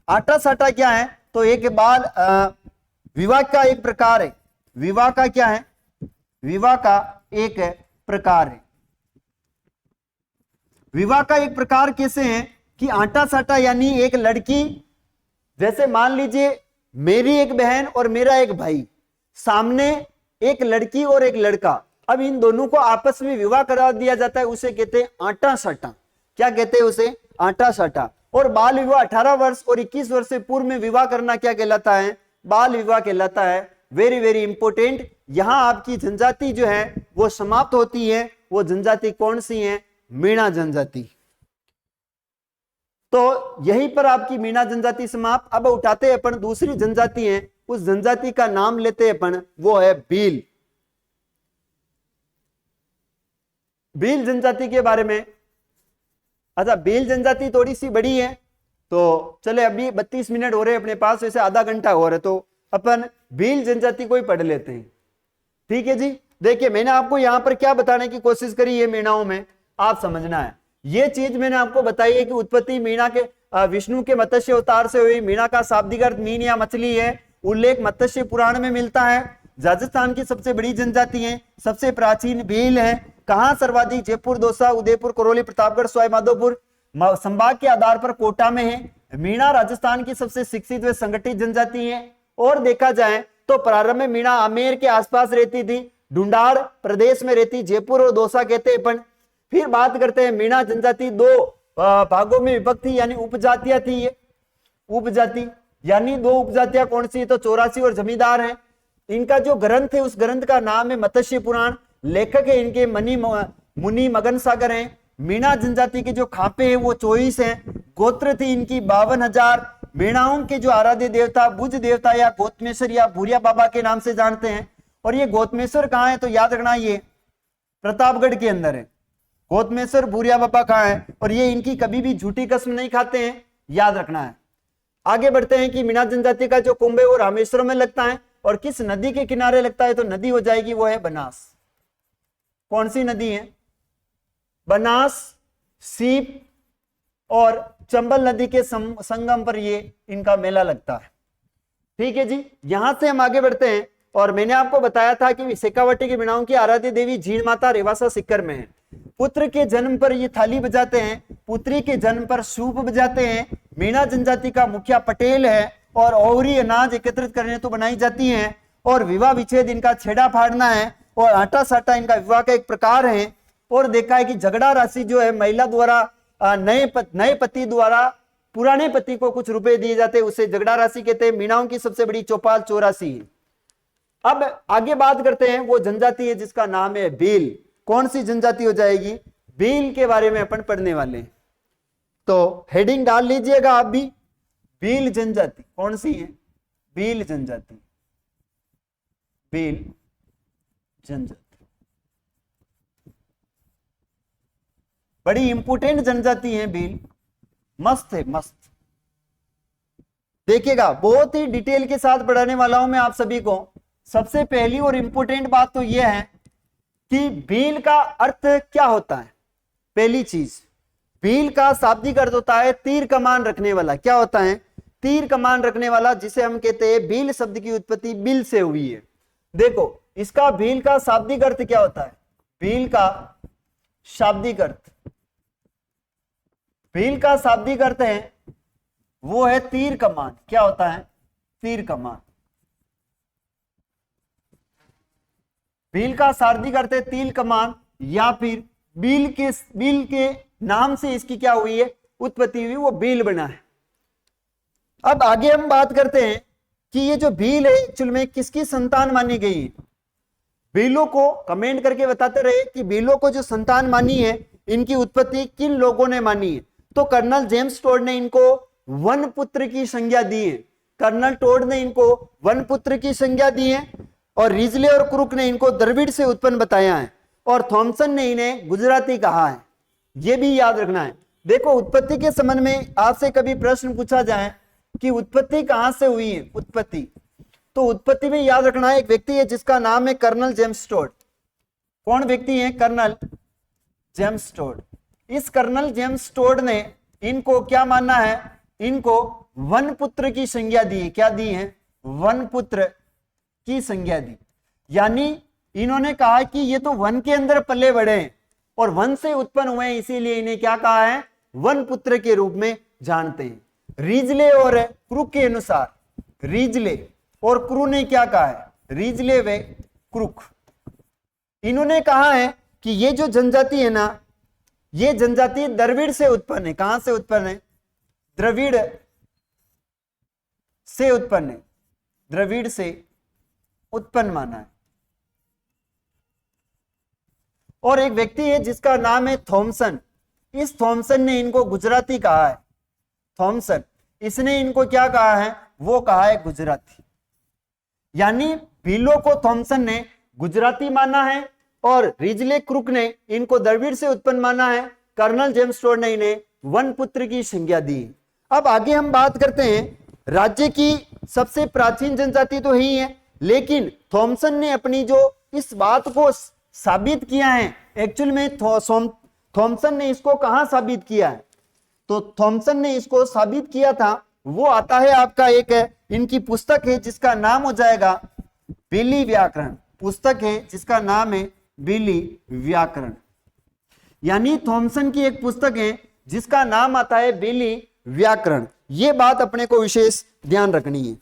आटा साटा क्या है? तो एक बाल विवाह का एक प्रकार है। विवाह का क्या है? विवाह का एक प्रकार है। विवाह का एक प्रकार कैसे है कि आटा साटा यानी एक लड़की, जैसे मान लीजिए मेरी एक बहन और मेरा एक भाई, सामने एक लड़की और एक लड़का, अब इन दोनों को आपस में विवाह करा दिया जाता है, उसे कहते हैं आटा साटा। क्या कहते हैं उसे? आटा साटा। और बाल विवाह 18 वर्ष और 21 वर्ष से पूर्व में विवाह करना क्या कहलाता है? बाल विवाह कहलाता है। वेरी वेरी इंपोर्टेंट, यहां आपकी जनजाति जो है वो समाप्त होती है। वो जनजाति कौन सी है? मीणा जनजाति। तो यहीं पर आपकी मीणा जनजाति समाप्त। अब उठाते हैं अपन दूसरी जनजाति है, उस जनजाति का नाम लेते हैं अपन, वो है भील। भील जनजाति के बारे में, अच्छा भील जनजाति थोड़ी सी बड़ी है, तो चले अभी 32 मिनट हो रहे अपने पास, वैसे आधा घंटा हो रहा है, तो अपन भील जनजाति को ही पढ़ लेते हैं। ठीक है जी। देखिए मैंने आपको यहां पर क्या बताने की कोशिश करी है, मीणाओं में आप समझना है। ये चीज मैंने आपको बताई है कि उत्पत्ति मीणा के विष्णु के मत्स्य अवतार से हुई। मीणा का शाब्दिक अर्थ मीन या मछली है। उल्लेख मत्स्य पुराण में मिलता है। राजस्थान की सबसे बड़ी जनजाति है, सबसे प्राचीन भील है। कहां सर्वाधिक? जयपुर, दौसा, उदयपुर, करौली, प्रतापगढ़, सवाई माधोपुर संभाग के आधार पर कोटा में है। मीणा राजस्थान की सबसे शिक्षित व संगठित जनजाति है। और देखा जाए तो प्रारंभ में मीणा आमेर के आसपास रहती थी, ढूंढाड़ प्रदेश में रहती, जयपुर और दौसा कहते हैं अपन। फिर बात करते हैं मीणा जनजाति दो भागों में विभक्त थी, यानी उपजातियां थी। ये उपजाति यानी दो उपजातियां कौन सी? तो 84 और जमींदार हैं। इनका जो ग्रंथ है उस ग्रंथ का नाम है मत्स्य पुराण। लेखक है इनके मुनि मगन सागर हैं। मीणा जनजाति के जो खापे हैं वो 24 हैं। गोत्र थी इनकी 52,000। मीणाओं के जो आराध्य देवता बुज देवता या गौतमेश्वर या भूरिया बाबा के नाम से जानते हैं। और ये गौतमेश्वर कहाँ है? तो याद रखना ये प्रतापगढ़ के अंदर है। गौतमेश्वर भूरिया बाबा कहाँ है? और ये इनकी कभी भी झूठी कसम नहीं खाते हैं, याद रखना है। आगे बढ़ते हैं कि मीणा जनजाति का जो कुंभ है वो रामेश्वरम में लगता है। और किस नदी के किनारे लगता है? तो नदी हो जाएगी वो है बनास। कौन सी नदी है? बनास, सीप और चंबल नदी के संगम पर ये इनका मेला लगता है। ठीक है जी। यहां से हम आगे बढ़ते हैं। और मैंने आपको बताया था कि शेखावटी की मीणाओं की आराध्य देवी झीण माता रेवासा सिक्कर में है। पुत्र के जन्म पर ये थाली बजाते हैं, पुत्री के जन्म पर सूप बजाते हैं। मीणा जनजाति का मुखिया पटेल है। और ओवरी अनाज एकत्रित करने तो बनाई जाती हैं। और विवाह विच्छेद इनका छेड़ा फाड़ना है। और आटा साटा इनका विवाह का एक प्रकार है। और देखा है कि झगड़ा राशि जो है महिला द्वारा नए पति द्वारा पुराने पति को कुछ रुपए दिए जाते हैं, उसे झगड़ा राशि कहते हैं। मीणाओं की सबसे बड़ी चौपाल 84 है। अब आगे बात करते हैं वो जनजाति है जिसका नाम है भील। कौन सी जनजाति हो जाएगी? भील के बारे में अपन पढ़ने वाले हैं, तो हेडिंग डाल लीजिएगा आप भी। भील जनजाति कौन सी है? भील जनजाति, भील जनजाति बड़ी इंपोर्टेंट जनजाति है भील। मस्त है, मस्त। देखिएगा बहुत ही डिटेल के साथ पढ़ाने वाला हूं मैं आप सभी को। सबसे पहली और इंपॉर्टेंट बात तो यह है कि भील का अर्थ क्या होता है। पहली चीज, भील का शाब्दिक अर्थ होता है तीर कमान रखने वाला। क्या होता है? तीर कमान रखने वाला, जिसे हम कहते हैं भील शब्द की उत्पत्ति बिल से हुई है। देखो इसका भील का शाब्दिक अर्थ क्या होता है। भील का शाब्दिक अर्थ, भील का शाब्दिक अर्थ है वो है तीर कमान। क्या होता है? तीर कमान। भील का शाब्दिक अर्थ है तीर कमान, या फिर बिल के नाम से इसकी क्या हुई है? उत्पत्ति हुई, वो भील बना है। अब आगे हम बात करते हैं कि ये जो भील है एक्चुअल में किसकी संतान मानी गई है। भीलों को कमेंट करके बताते रहे कि भीलों को जो संतान मानी है, इनकी उत्पत्ति किन लोगों ने मानी है। तो कर्नल जेम्स टोड ने इनको वन पुत्र की संज्ञा दी है। कर्नल टोड ने इनको वन पुत्र की संज्ञा दी है, और रिजले और क्रुक ने इनको द्रविड़ से उत्पन्न बताया है, और थॉमसन ने इन्हें गुजराती कहा है। यह भी याद रखना है। देखो उत्पत्ति के संबंध में आपसे कभी प्रश्न पूछा जाए कि उत्पत्ति कहां से हुई है, उत्पत्ति, तो उत्पत्ति में याद रखना है एक व्यक्ति है जिसका नाम है कर्नल जेम्स टोड। कौन व्यक्ति है? Colonel James Tod. इस कर्नल जेम्स टोड ने इनको क्या माना है? इनको वन पुत्र की संज्ञा दी है। क्या दी है? वन पुत्र की संज्ञा दी। यानी इन्होंने कहा कि ये तो वन के अंदर पले बढ़े हैं और वन से उत्पन्न हुए हैं, इसीलिए इन्हें क्या कहा है? वन पुत्र के रूप में जानते हैं। रिजले और क्रुक के अनुसार, रिजले और क्रू ने क्या कहा है? रिजले व क्रुक, इन्होंने कहा है कि ये जो जनजाति है ना, ये जनजाति द्रविड़ से उत्पन्न है। कहां से उत्पन्न है? द्रविड़ से उत्पन्न है। द्रविड़ से उत्पन्न माना है। और एक व्यक्ति है जिसका नाम है थॉमसन। इस थॉमसन ने इनको गुजराती कहा है। थॉमसन, इसने इनको क्या कहा है? वो कहा है गुजराती। यानी भीलों को थॉमसन ने गुजराती माना है, और रिजले क्रुक ने इनको द्रविड़ से उत्पन्न माना है। कर्नल जेम्स टोड ने इन्हें वन पुत्र की संज्ञा दी। अब आगे हम बात करते हैं, राज्य की सबसे प्राचीन जनजाति तो ही है, लेकिन थॉमसन ने अपनी जो इस बात को साबित किया है, एक्चुअल में थॉमसन ने इसको कहां साबित किया है? तो थॉमसन ने इसको साबित किया था, वो आता है आपका एक इनकी पुस्तक है जिसका नाम हो जाएगा बिली व्याकरण। पुस्तक है जिसका नाम है बिली व्याकरण। यानी थॉमसन की एक पुस्तक है जिसका नाम आता है बिली व्याकरण। ये बात अपने को विशेष ध्यान रखनी है।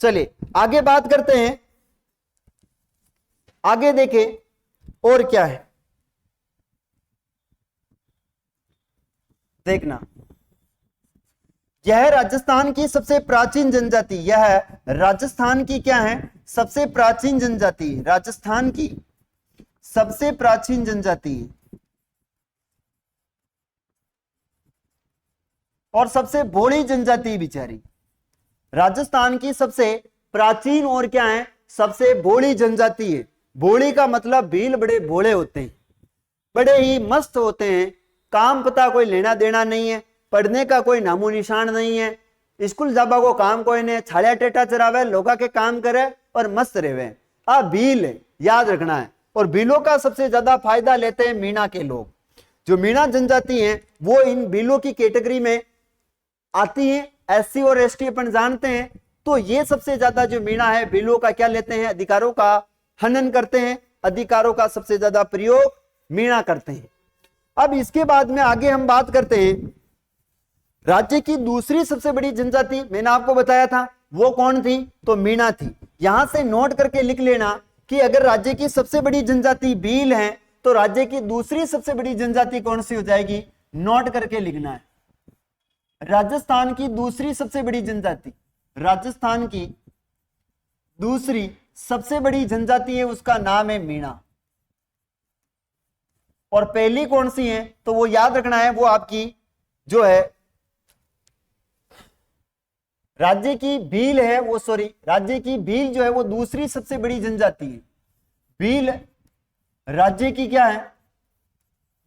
चलिए आगे बात करते हैं। आगे देखें और क्या है, देखना। यह राजस्थान की सबसे प्राचीन जनजाति, यह राजस्थान की क्या है? सबसे प्राचीन जनजाति, राजस्थान की सबसे प्राचीन जनजाति और सबसे भोली जनजाति बिचारी। राजस्थान की सबसे प्राचीन और क्या है? सबसे भोली जनजाति है। भोली का मतलब भील बड़े भोले होते हैं, बड़े ही मस्त होते हैं। काम पता कोई लेना देना नहीं है, पढ़ने का कोई नामो निशान नहीं है, स्कूल जाबा को काम कोई नहीं, छालिया टेटा चरावे, लोगा के काम करे और मस्त रहे। आ भील है, याद रखना है। और भीलों का सबसे ज्यादा फायदा लेते हैं मीणा के लोग। जो मीणा जनजाति है वो इन भीलों की कैटेगरी में आती है। एससी और एसटी अपन जानते हैं, तो ये सबसे ज्यादा जो मीणा है भीलों का क्या लेते हैं? अधिकारों का हनन करते हैं, अधिकारों का सबसे ज्यादा प्रयोग मीणा करते हैं। अब इसके बाद में आगे हम बात करते हैं राज्य की दूसरी सबसे बड़ी जनजाति, मैंने आपको बताया था वो कौन थी? तो मीणा थी। यहां से नोट करके लिख लेना कि अगर राज्य की सबसे बड़ी जनजाति भील है तो राज्य की दूसरी सबसे बड़ी जनजाति कौन सी हो जाएगी? नोट करके लिखना है। राजस्थान की दूसरी सबसे बड़ी जनजाति, राजस्थान की दूसरी सबसे बड़ी जनजाति है, उसका नाम है मीणा। और पहली कौन सी है? तो वो याद रखना है, वो आपकी जो है राज्य की भील है, वो सॉरी राज्य की भील जो है वो दूसरी सबसे बड़ी जनजाति है। भील राज्य की क्या है?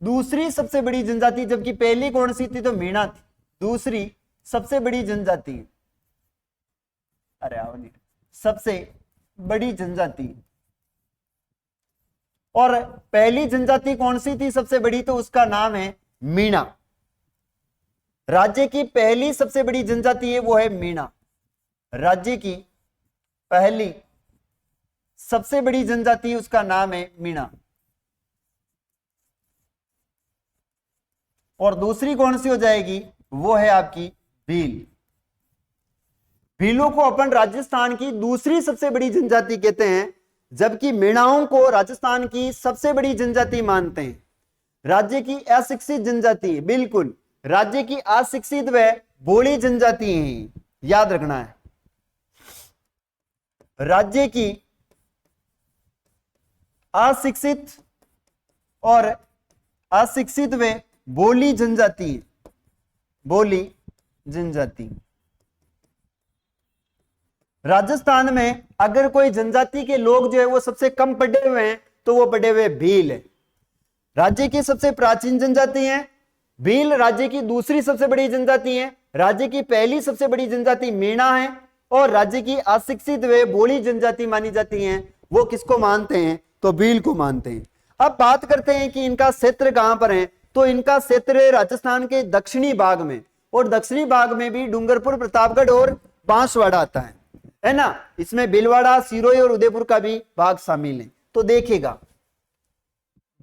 दूसरी सबसे बड़ी जनजाति, जबकि पहली कौन सी थी? तो मीणा थी। दूसरी सबसे बड़ी जनजाति, अरे आओ नहीं, सबसे बड़ी जनजाति। और पहली जनजाति कौन सी थी सबसे बड़ी? तो उसका नाम है मीणा। राज्य की पहली सबसे बड़ी जनजाति है वो है मीणा। राज्य की पहली सबसे बड़ी जनजाति उसका नाम है मीणा। और दूसरी कौन सी हो जाएगी? वो है आपकी भील। भीलों को अपन राजस्थान की दूसरी सबसे बड़ी जनजाति कहते हैं, जबकि मीणाओं को राजस्थान की सबसे बड़ी जनजाति मानते हैं। राज्य की अशिक्षित जनजाति, बिल्कुल राज्य की अशिक्षित व भोली जनजाति है, याद रखना है। राज्य की अशिक्षित और अशिक्षित व भोली जनजाति, भोली जनजाति। राजस्थान में अगर कोई जनजाति के लोग जो है वो सबसे कम पढ़े हुए हैं तो वो पढ़े हुए भील है। राज्य की सबसे प्राचीन जनजाति है भील, राज्य की दूसरी सबसे बड़ी जनजाति है, राज्य की पहली सबसे बड़ी जनजाति मीणा है, और राज्य की अशिक्षित व भोली जनजाति मानी जाती है वो किसको मानते हैं? तो भील को मानते हैं। अब बात करते हैं कि इनका क्षेत्र कहां पर है। तो इनका क्षेत्र है राजस्थान के दक्षिणी भाग में, और दक्षिणी भाग में भी डूंगरपुर, प्रतापगढ़ और बांसवाड़ा आता है ना। इसमें भीलवाड़ा, सिरोही और उदयपुर का भी भाग शामिल है। तो देखिएगा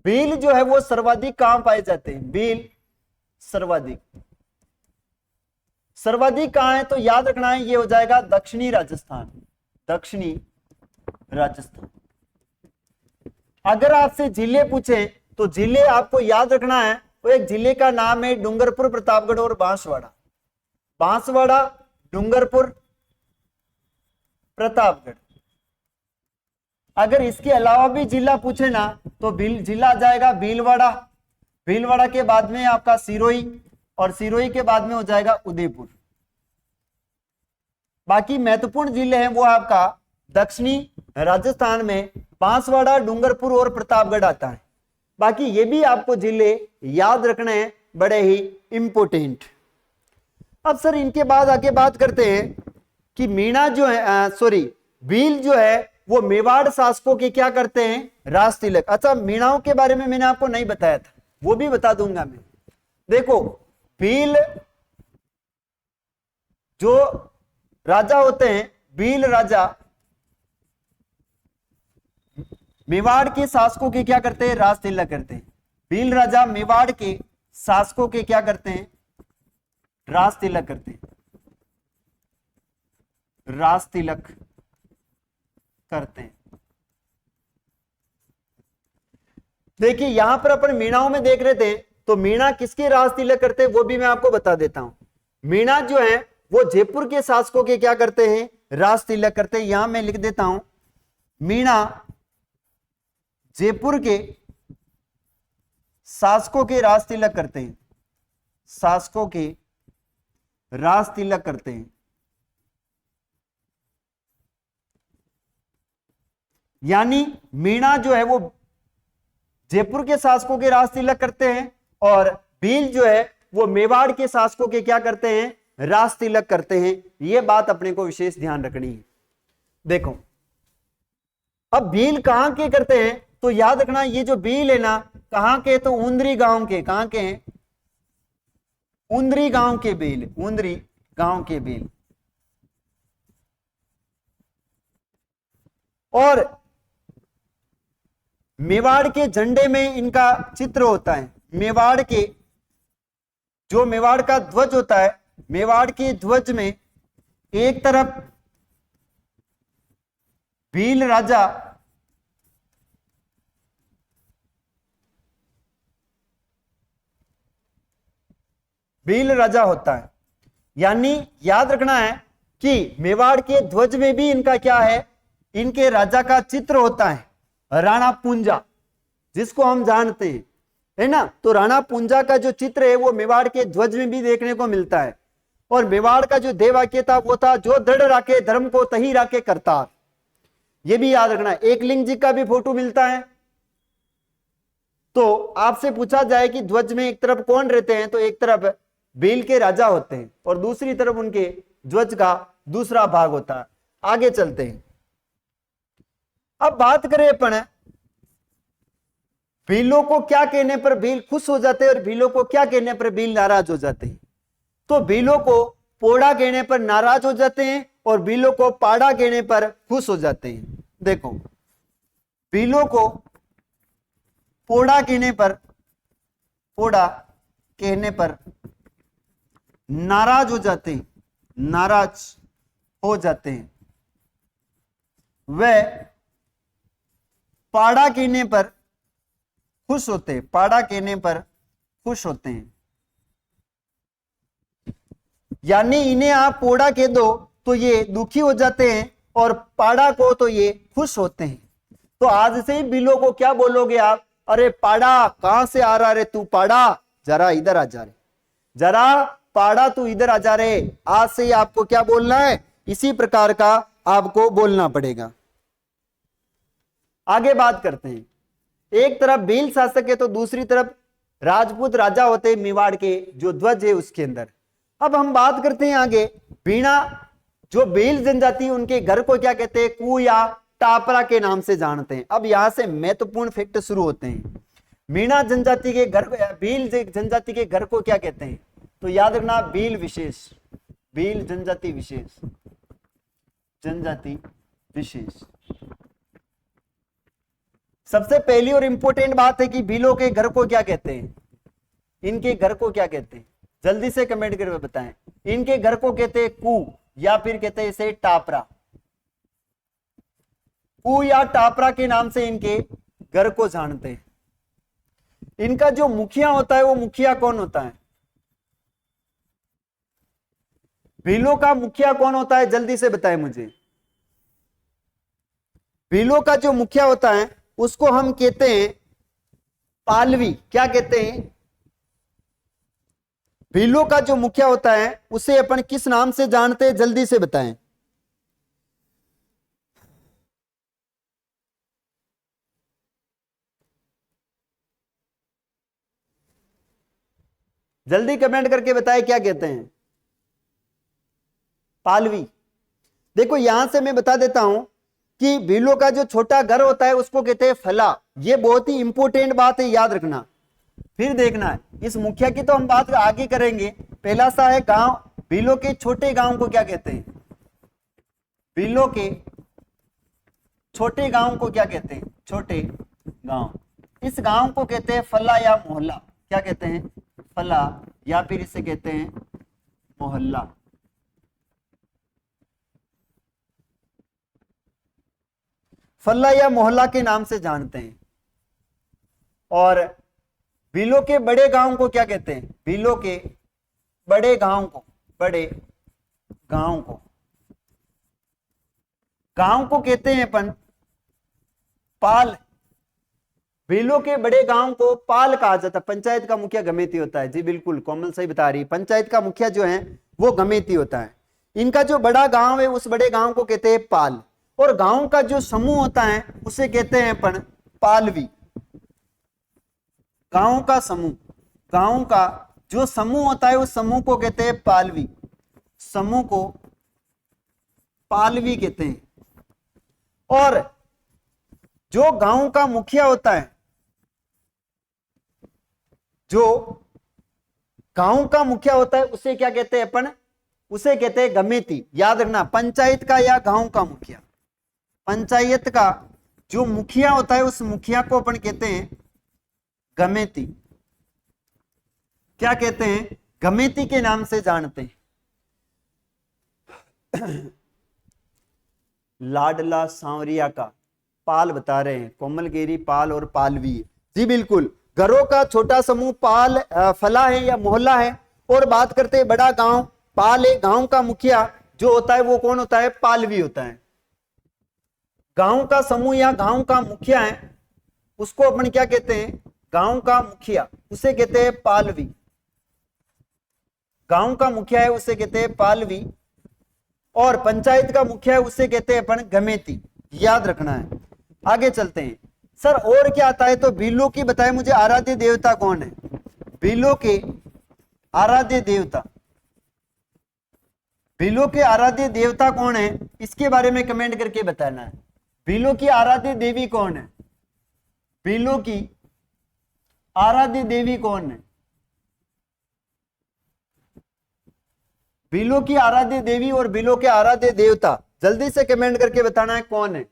भील जो है वो सर्वाधिक कहां पाए जाते हैं? भील सर्वाधिक कहां है? तो याद रखना है ये हो जाएगा दक्षिणी राजस्थान। दक्षिणी राजस्थान। अगर आपसे जिले पूछे तो जिले आपको याद रखना है, तो एक जिले का नाम है डूंगरपुर, प्रतापगढ़ और बांसवाड़ा। बांसवाड़ा, डूंगरपुर, प्रतापगढ़। अगर इसके अलावा भी जिला पूछे ना तो जिला आ जाएगा भीलवाड़ा। भीलवाड़ा के बाद में आपका सिरोही, और सिरोही के बाद में हो जाएगा उदयपुर। बाकी महत्वपूर्ण जिले हैं वो आपका दक्षिणी राजस्थान में बांसवाड़ा, डूंगरपुर और प्रतापगढ़ आता है। बाकी ये भी आपको जिले याद रखने हैं, बड़े ही इंपोर्टेंट। अब सर इनके बाद आके बात करते हैं कि मीणा जो है भील जो है वो मेवाड़ शासकों के क्या करते हैं? राज तिलक। अच्छा, मीणाओं के बारे में मैंने आपको नहीं बताया था, वो भी बता दूंगा मैं। देखो भील जो राजा होते हैं, भील राजा मेवाड़ के शासकों के क्या करते हैं? राज तिलक करते हैं। भील राजा मेवाड़ के शासकों के क्या करते हैं? राज तिलक करते हैं। राज तिलक करते हैं। देखिए यहां पर अपन मीणाओं में देख रहे थे, तो मीणा किसके राज तिलक करते हैं वो भी मैं आपको बता देता हूं। मीणा जो है वो जयपुर के शासकों के क्या करते हैं? राज तिलक करते हैं। यहां मैं लिख देता हूं, मीणा जयपुर के शासकों के राज तिलक करते हैं। शासकों के राज तिलक करते हैं। यानी मीणा जो है वो जयपुर के शासकों के राज तिलक करते हैं, और भील जो है वो मेवाड़ के शासकों के क्या करते हैं? राज तिलक करते हैं। यह बात अपने को विशेष ध्यान रखनी है। देखो अब भील कहां के करते हैं? तो याद रखना ये जो भील है ना, कहां के? तो उंदरी गांव के। कहां के हैं? उंदरी गांव के भील। उंदरी गांव के भील। और मेवाड़ के झंडे में इनका चित्र होता है। मेवाड़ के जो मेवाड़ का ध्वज होता है, मेवाड़ के ध्वज में एक तरफ भील राजा होता है। यानी याद रखना है कि मेवाड़ के ध्वज में भी इनका क्या है? इनके राजा का चित्र होता है, राणा पूंजा, जिसको हम जानते हैं, है ना। तो राणा पूंजा का जो चित्र है वो मेवाड़ के ध्वज में भी देखने को मिलता है। और मेवाड़ का जो देवाक्य था वो था, जो दृढ़ राखे धर्म को तही राखे करतार। ये भी याद रखना है। एकलिंग जी का भी फोटो मिलता है। तो आपसे पूछा जाए कि ध्वज में एक तरफ कौन रहते हैं, तो एक तरफ भील के राजा होते हैं और दूसरी तरफ उनके ध्वज का दूसरा भाग होता है। आगे चलते हैं। अब बात करें अपन भीलों को क्या कहने पर भील खुश हो जाते हैं और भीलों को क्या कहने पर भील नाराज हो जाते हैं। तो भीलों को पोड़ा कहने पर नाराज हो जाते हैं और भीलों को पाड़ा कहने पर खुश हो जाते हैं। देखो, भीलों को पोड़ा कहने पर नाराज हो जाते हैं, नाराज हो जाते हैं। वह पाड़ा कहने पर खुश होते हैं, पाड़ा कहने पर खुश होते हैं। यानी इन्हें आप पोड़ा कह दो तो ये दुखी हो जाते हैं और पाड़ा को तो ये खुश होते हैं। तो आज से ही भीलों को क्या बोलोगे आप, अरे पाड़ा कहां से आ रहा रे तू, पाड़ा जरा इधर आ जा रे, जरा पाड़ा तू इधर आ जा रे। आज से ही आपको क्या बोलना है, इसी प्रकार का आपको बोलना पड़ेगा। आगे बात करते हैं। एक तरफ भील शासक है तो दूसरी तरफ राजपूत राजा होते हैं मेवाड़ के, जो ध्वज है उसके अंदर। अब हम बात करते हैं आगे, बीणा जो भील जनजाति उनके घर को क्या कहते हैं, कू या टापरा के नाम से जानते हैं। अब यहां से महत्वपूर्ण फैक्ट शुरू होते हैं। मीणा जनजाति के घर, भील जनजाति के घर को क्या कहते हैं, तो याद रखना भील विशेष, भील जनजाति विशेष, जनजाति विशेष। सबसे पहली और इंपॉर्टेंट बात है कि भीलों के घर को क्या कहते हैं, इनके घर को क्या कहते हैं, जल्दी से कमेंट करके बताएं। इनके घर को कहते हैं कू या फिर कहते हैं इसे टापरा, कू या टापरा के नाम से इनके घर को जानते हैं। इनका जो मुखिया होता है वो मुखिया कौन होता है, भीलों का मुखिया कौन होता है, जल्दी से बताएं मुझे। भीलों का जो मुखिया होता है उसको हम कहते हैं पालवी। क्या कहते हैं, भीलों का जो मुखिया होता है उसे अपन किस नाम से जानते हैं, जल्दी से बताएं। जल्दी कमेंट करके बताएं क्या कहते हैं, पालवी। देखो यहां से मैं बता देता हूं कि भीलों का जो छोटा घर होता है उसको कहते हैं फला। ये बहुत ही इंपॉर्टेंट बात है, याद रखना। फिर देखना है, इस मुखिया की तो हम बात आगे करेंगे। पहला सा है गांव। भीलों के छोटे गांव को क्या कहते हैं, भीलों के छोटे गांव को क्या कहते हैं, छोटे गांव। इस गांव को कहते हैं फला या मोहल्ला। क्या कहते हैं, फला या फिर इसे कहते हैं मोहल्ला। फल्ला या मोहल्ला के नाम से जानते हैं। और भीलों के बड़े गांव को क्या कहते हैं, भीलों के बड़े गांव को, बड़े गांव को, गांव को कहते हैं अपन पाल। भीलों के बड़े गांव को पाल कहा जाता है। पंचायत का मुखिया गमेती होता है। जी बिल्कुल, कोमल सही बता रही है, पंचायत का मुखिया जो है वो गमेती होता है। इनका जो बड़ा गांव है उस बड़े गांव को कहते हैं पाल। और गांव का जो समूह होता है उसे कहते हैं अपन पालवी। गांव का समूह, गांव का जो समूह होता है उस समूह को कहते हैं पालवी। समूह को पालवी कहते हैं। और जो गांव का मुखिया होता है, जो गांव का मुखिया होता है उसे क्या कहते हैं अपन, उसे कहते हैं गमेती। याद रखना, पंचायत का या गांव का मुखिया, पंचायत का जो मुखिया होता है उस मुखिया को अपन कहते हैं गमेती। क्या कहते हैं, गमेती के नाम से जानते हैं। लाडला सांवरिया का पाल बता रहे हैं, कोमलगिरी पाल और पालवी। जी बिल्कुल, घरों का छोटा समूह पाल फला है या मोहल्ला है। और बात करते हैं बड़ा गांव, पाल है। गांव का मुखिया जो होता है वो कौन होता है, पालवी होता है। गांव का समूह या गांव का मुखिया है उसको अपन क्या कहते हैं, गांव का मुखिया, उसे कहते हैं पालवी। गांव का मुखिया है उसे कहते हैं पालवी। और पंचायत का मुखिया है उसे कहते हैं अपन गमेती। याद रखना है। आगे चलते हैं। सर और क्या आता है? तो भीलों की बताए मुझे आराध्य देवता कौन है? भीलों के आराध्य देवता, भीलों के आराध्य देवता कौन है, इसके बारे में कमेंट करके बताना है। भीलों की आराध्य देवी कौन है? भीलों की आराध्य देवी कौन है? भीलों की आराध्य देवी और भीलों के आराध्य देवता जल्दी से कमेंट करके बताना है कौन है।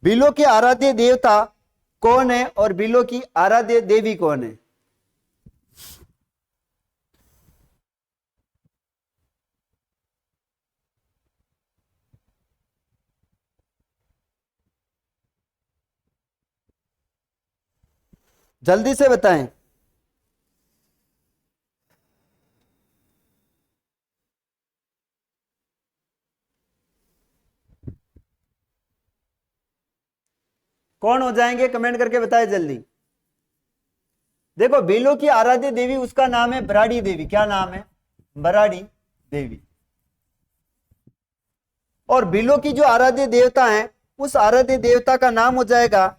भीलों के आराध्य देवता कौन है और भीलों की आराध्य देवी कौन है? जल्दी से बताएं। कौन हो जाएंगे कमेंट करके बताएं जल्दी। देखो भीलों की आराध्य देवी उसका नाम है बराड़ी देवी। क्या नाम है? बराड़ी देवी। और भीलों की जो आराध्य देवता है उस आराध्य देवता का नाम हो जाएगा,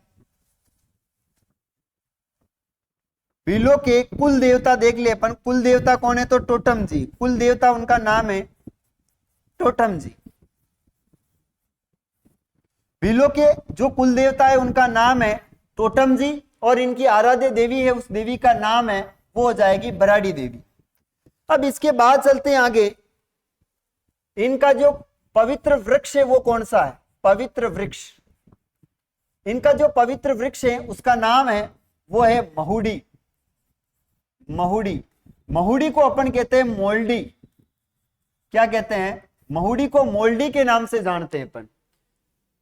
भीलों के कुल देवता देख ले अपन, कुल देवता कौन है? तो टोटम जी। कुल देवता उनका नाम है टोटम जी। भीलों के जो कुल देवता है उनका नाम है टोटम जी और इनकी आराध्य देवी है, उस देवी का नाम है वो हो जाएगी बराड़ी देवी। अब इसके बाद चलते हैं आगे। इनका जो पवित्र वृक्ष है वो कौन सा है? पवित्र वृक्ष, इनका जो पवित्र वृक्ष है उसका नाम है वो है महुड़ी। महुड़ी, महुड़ी को अपन कहते हैं मोल्डी। क्या कहते हैं? महुड़ी को मोल्डी के नाम से जानते हैं अपन।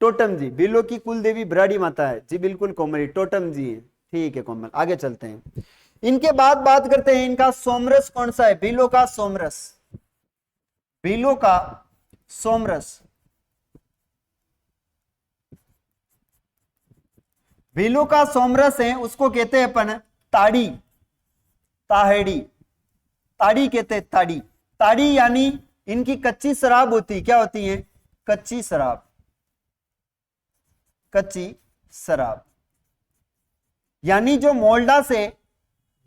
टोटम जी, भीलों की कुल देवी बराड़ी माता है जी, बिल्कुल कोमल, टोटम जी है, ठीक है कोमल। आगे चलते हैं। इनके बाद बात करते हैं इनका सोमरस कौन सा है? भीलों का सोमरस, भीलों का सोमरस। भीलों का सोमरस है उसको कहते हैं अपन ताड़ी, ताहेड़ी, ताड़ी कहते हैं, ताड़ी। ताड़ी यानी इनकी कच्ची शराब होती, क्या होती है? कच्ची शराब, कच्ची शराब। यानी जो मोल्डा से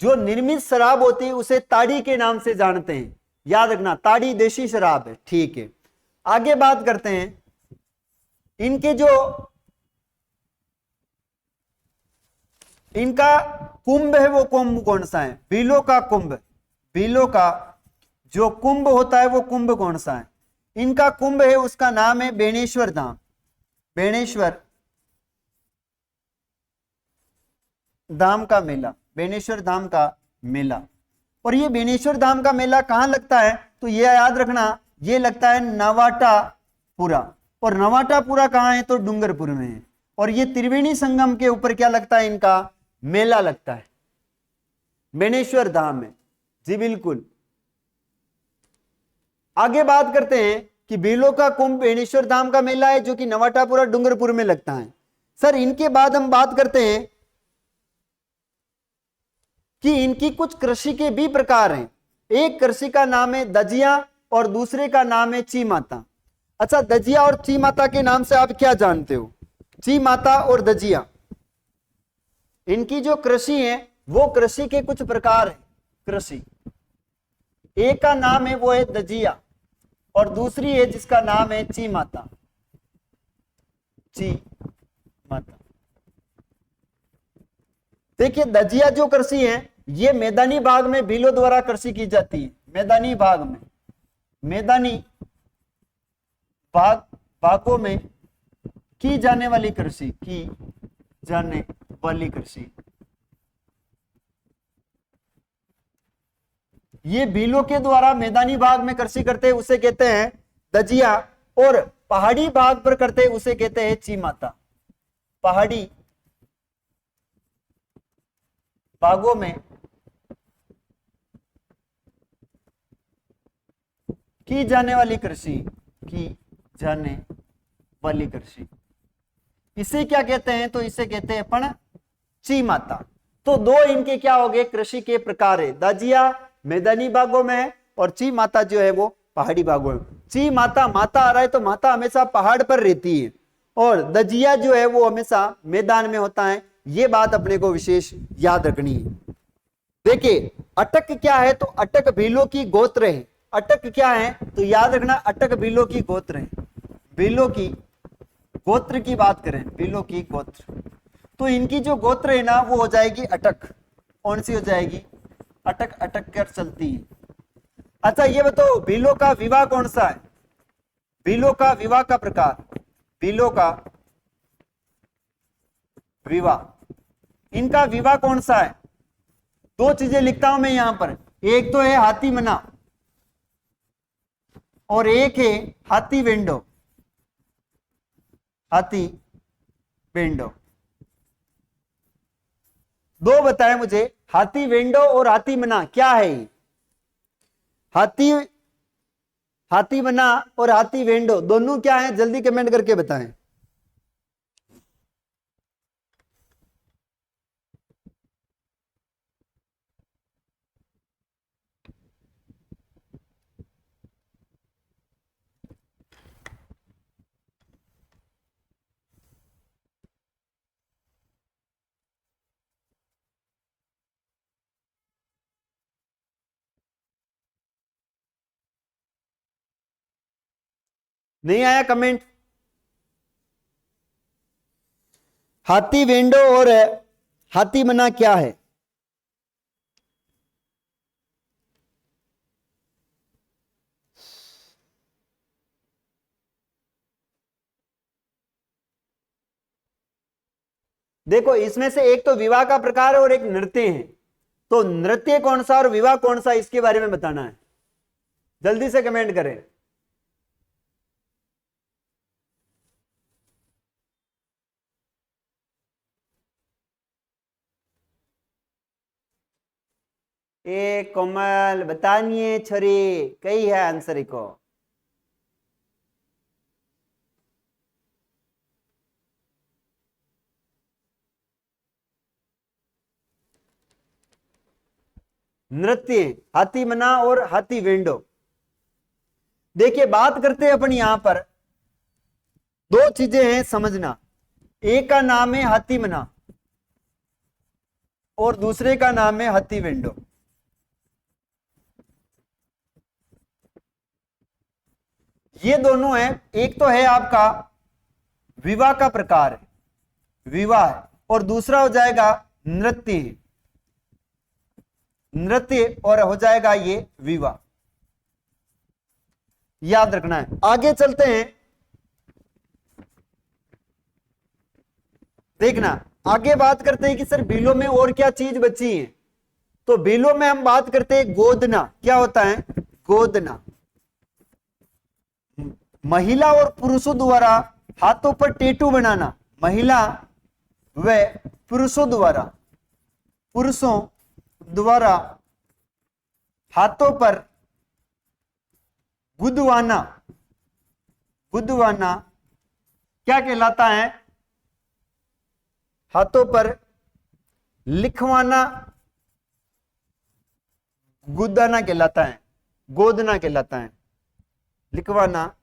जो निर्मित शराब होती है उसे ताड़ी के नाम से जानते हैं, याद रखना, ताड़ी देशी शराब है, ठीक है। आगे बात करते हैं इनके जो इनका कुंभ है वो कुंभ कौन सा है? भीलों का कुंभ, भीलों का जो कुंभ होता है वो कुंभ कौन सा है? इनका कुंभ है उसका नाम है बेणेश्वर धाम, बेणेश्वर धाम का मेला, बेणेश्वर धाम का मेला। और ये बेणेश्वर धाम का मेला कहां लगता है? तो ये याद रखना, ये लगता है नवाटापुरा। और नवाटापुरा कहां है? तो डूंगरपुर में है। और ये त्रिवेणी संगम के ऊपर क्या लगता है? इनका मेला लगता है, बेणेश्वर धाम में जी, बिल्कुल। आगे बात करते हैं कि भीलों का कुंभ बेणेश्वर धाम का मेला है जो कि नवाटापुरा डूंगरपुर में लगता है। सर इनके बाद हम बात करते हैं कि इनकी कुछ कृषि के भी प्रकार हैं। एक कृषि का नाम है दजिया और दूसरे का नाम है ची माता। अच्छा, दजिया और ची माता के नाम से आप क्या जानते हो? ची माता और दजिया, इनकी जो कृषि है वो कृषि के कुछ प्रकार है। कृषि एक का नाम है वो है दजिया और दूसरी है जिसका नाम है ची माता, ची माता। देखिए दजिया जो कृषि है ये मैदानी भाग में भीलों द्वारा कृषि की जाती है। मैदानी भाग में, मैदानी भागों में की जाने वाली कृषि, की जाने वाली कृषि, ये भीलों के द्वारा मैदानी भाग में कृषि करते हैं उसे कहते हैं दजिया, और पहाड़ी भाग पर करते हैं उसे कहते हैं ची माता। पहाड़ी भागों में की जाने वाली कृषि, की जाने वाली कृषि, इसे क्या कहते हैं? तो इसे कहते हैं अपन ची माता। तो दो इनके क्या हो गए? कृषि के प्रकार है। दजिया मैदानी भागों में है और ची माता जो है वो पहाड़ी भागों में। ची माता, माता आ रहा है तो माता हमेशा पहाड़ पर रहती है और दजिया जो है वो हमेशा मैदान में होता है। ये बात अपने को विशेष याद रखनी है। देखिए अटक क्या है, तो अटक भीलों की गोत्र है। अटक क्या है तो याद रखना, अटक भीलों की गोत्र है। भीलों की गोत्र की बात करें, भीलों की गोत्र, तो इनकी जो गोत्र है ना वो हो जाएगी अटक। कौन सी हो जाएगी? अटक, अटक कर चलती है। अच्छा ये बताओ भीलों का विवाह कौन सा है? भीलों का विवाह का प्रकार, भीलों का विवाह, इनका विवाह कौन सा है? दो चीजें लिखता हूं मैं यहां पर, एक तो है हाथी मना और एक है हाथी वेंडो। हाथी वेंडो, दो बताए मुझे, हाथी वेंडो और हाथी मना क्या है? हाथी, हाथी मना और हाथी वेंडो दोनों क्या है? जल्दी कमेंट करके बताएं। नहीं आया कमेंट? हाथी वेंडो और हाथी मना क्या है? देखो इसमें से एक तो विवाह का प्रकार है और एक नृत्य है, तो नृत्य कौन सा और विवाह कौन सा इसके बारे में बताना है। जल्दी से कमेंट करें। ए कोमल बतानिए छोरी, कई है आंसर को? नृत्य, हाथी मना और हाथी वेंडो। देखिए बात करते हैं अपन यहां पर, दो चीजें हैं समझना, एक का नाम है हाथी मना और दूसरे का नाम है हाथी वेंडो। ये दोनों हैं, एक तो है आपका विवाह का प्रकार है, विवाह, और दूसरा हो जाएगा नृत्य, नृत्य और हो जाएगा ये विवाह। याद रखना है। आगे चलते हैं, देखना आगे बात करते हैं कि सर भीलों में और क्या चीज बची है। तो भीलों में हम बात करते हैं गोदना। क्या होता है? गोदना। महिला और पुरुषों द्वारा हाथों पर टेटू बनाना, महिला व पुरुषों द्वारा, पुरुषों द्वारा हाथों पर गुदवाना, गुदवाना क्या कहलाता है? हाथों पर लिखवाना गुदाना कहलाता है, गोदना कहलाता है। लिखवाना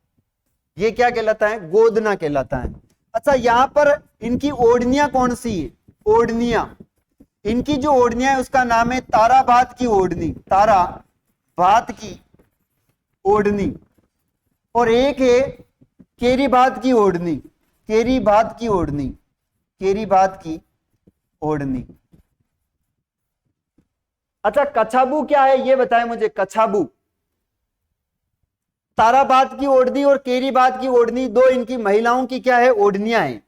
ये क्या कहलाता है? गोदना कहलाता है। अच्छा यहां पर इनकी ओढ़नियां कौन सी है? ओढ़नियां, इनकी जो ओढ़नियां है उसका नाम है ताराबात की ओढ़नी, ताराबात की ओढ़नी, और एक है केरीबात की ओढ़नी, केरीबात की ओढ़नी, केरीबात की ओढ़नी। अच्छा कछाबू क्या है ये बताएं मुझे। कछाबू, ताराबात की ओढ़नी और केरीबात की ओढ़नी, दो इनकी महिलाओं की क्या है? ओढ़नियां हैं।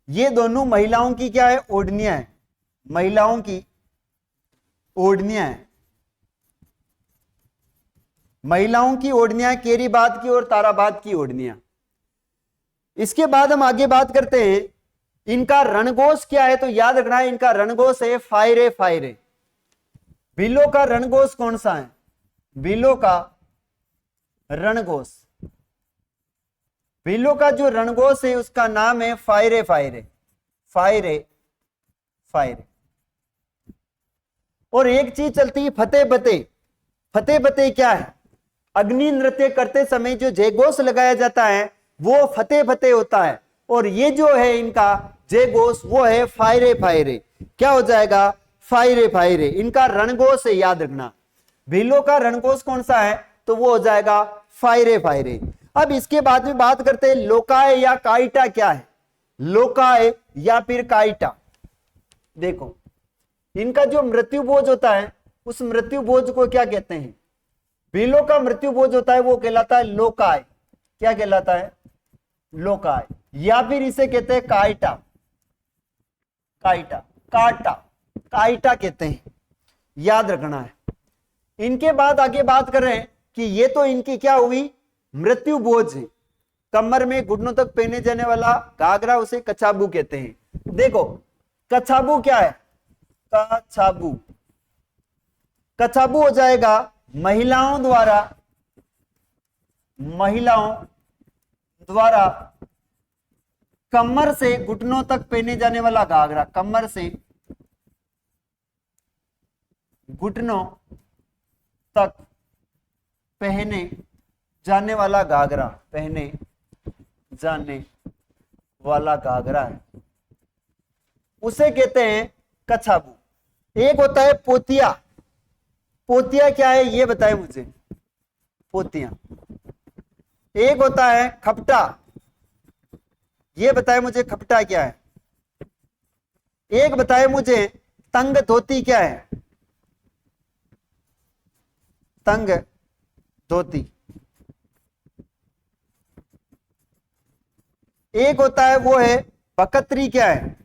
ये दोनों महिलाओं की क्या है? ओढ़नियां हैं, महिलाओं की ओढ़नियां हैं, महिलाओं की ओढ़नियां, केरीबात की और ताराबात की ओढ़नियां। इसके बाद हम आगे बात करते हैं इनका रणघोष क्या है। तो याद रखना है इनका रणघोष है फायरे फायरे। भीलों का रणघोष कौन सा है? भीलों का रणघोष, भीलों का जो रणघोष है उसका नाम है फायरे फायरे, फायरे फायरे। और एक चीज चलती है फतेह बते। फतेह बते क्या है? अग्नि नृत्य करते समय जो जयघोष लगाया जाता है वो फतेह फतेह होता है। और ये जो है इनका जयघोष वो है फायरे फायरे। क्या हो जाएगा? फायरे फायरे। इनका रणघोष है, याद रखना। भीलों का रणघोष कौन सा है? तो वो हो जाएगा फायरे फायरे। अब इसके बाद में बात करते हैं लोकाय या काइटा क्या है? लोकाय या फिर काइटा। देखो इनका जो मृत्यु भोज होता है उस मृत्यु भोज को क्या कहते हैं? भीलों का मृत्यु भोज होता है वो कहलाता है लोकाय। क्या कहलाता है? लोकाय। या फिर इसे कहते हैं काइटा। काइटा, काटा, काइटा कहते हैं, याद रखना है। इनके बाद आगे बात कर रहे हैं कि ये तो इनकी क्या हुई? मृत्यु भोज है। कमर में घुटनों तक पहने जाने वाला घाघरा उसे कछाबू कहते हैं। देखो कछाबू क्या है? कछाबू, कछाबू हो जाएगा महिलाओं द्वारा कमर से घुटनों तक पहने जाने वाला घाघरा। कमर से घुटनों तक पहने जाने वाला घाघरा, पहने जाने वाला घाघरा है, उसे कहते हैं कछाबू। एक होता है पोतिया। पोतिया क्या है ये बताए मुझे? पोतिया। एक होता है खपटा। ये बताए मुझे खपटा क्या है? एक बताए मुझे तंग धोती क्या है? तंग धोती। एक होता है वो है बकतरी। क्या है?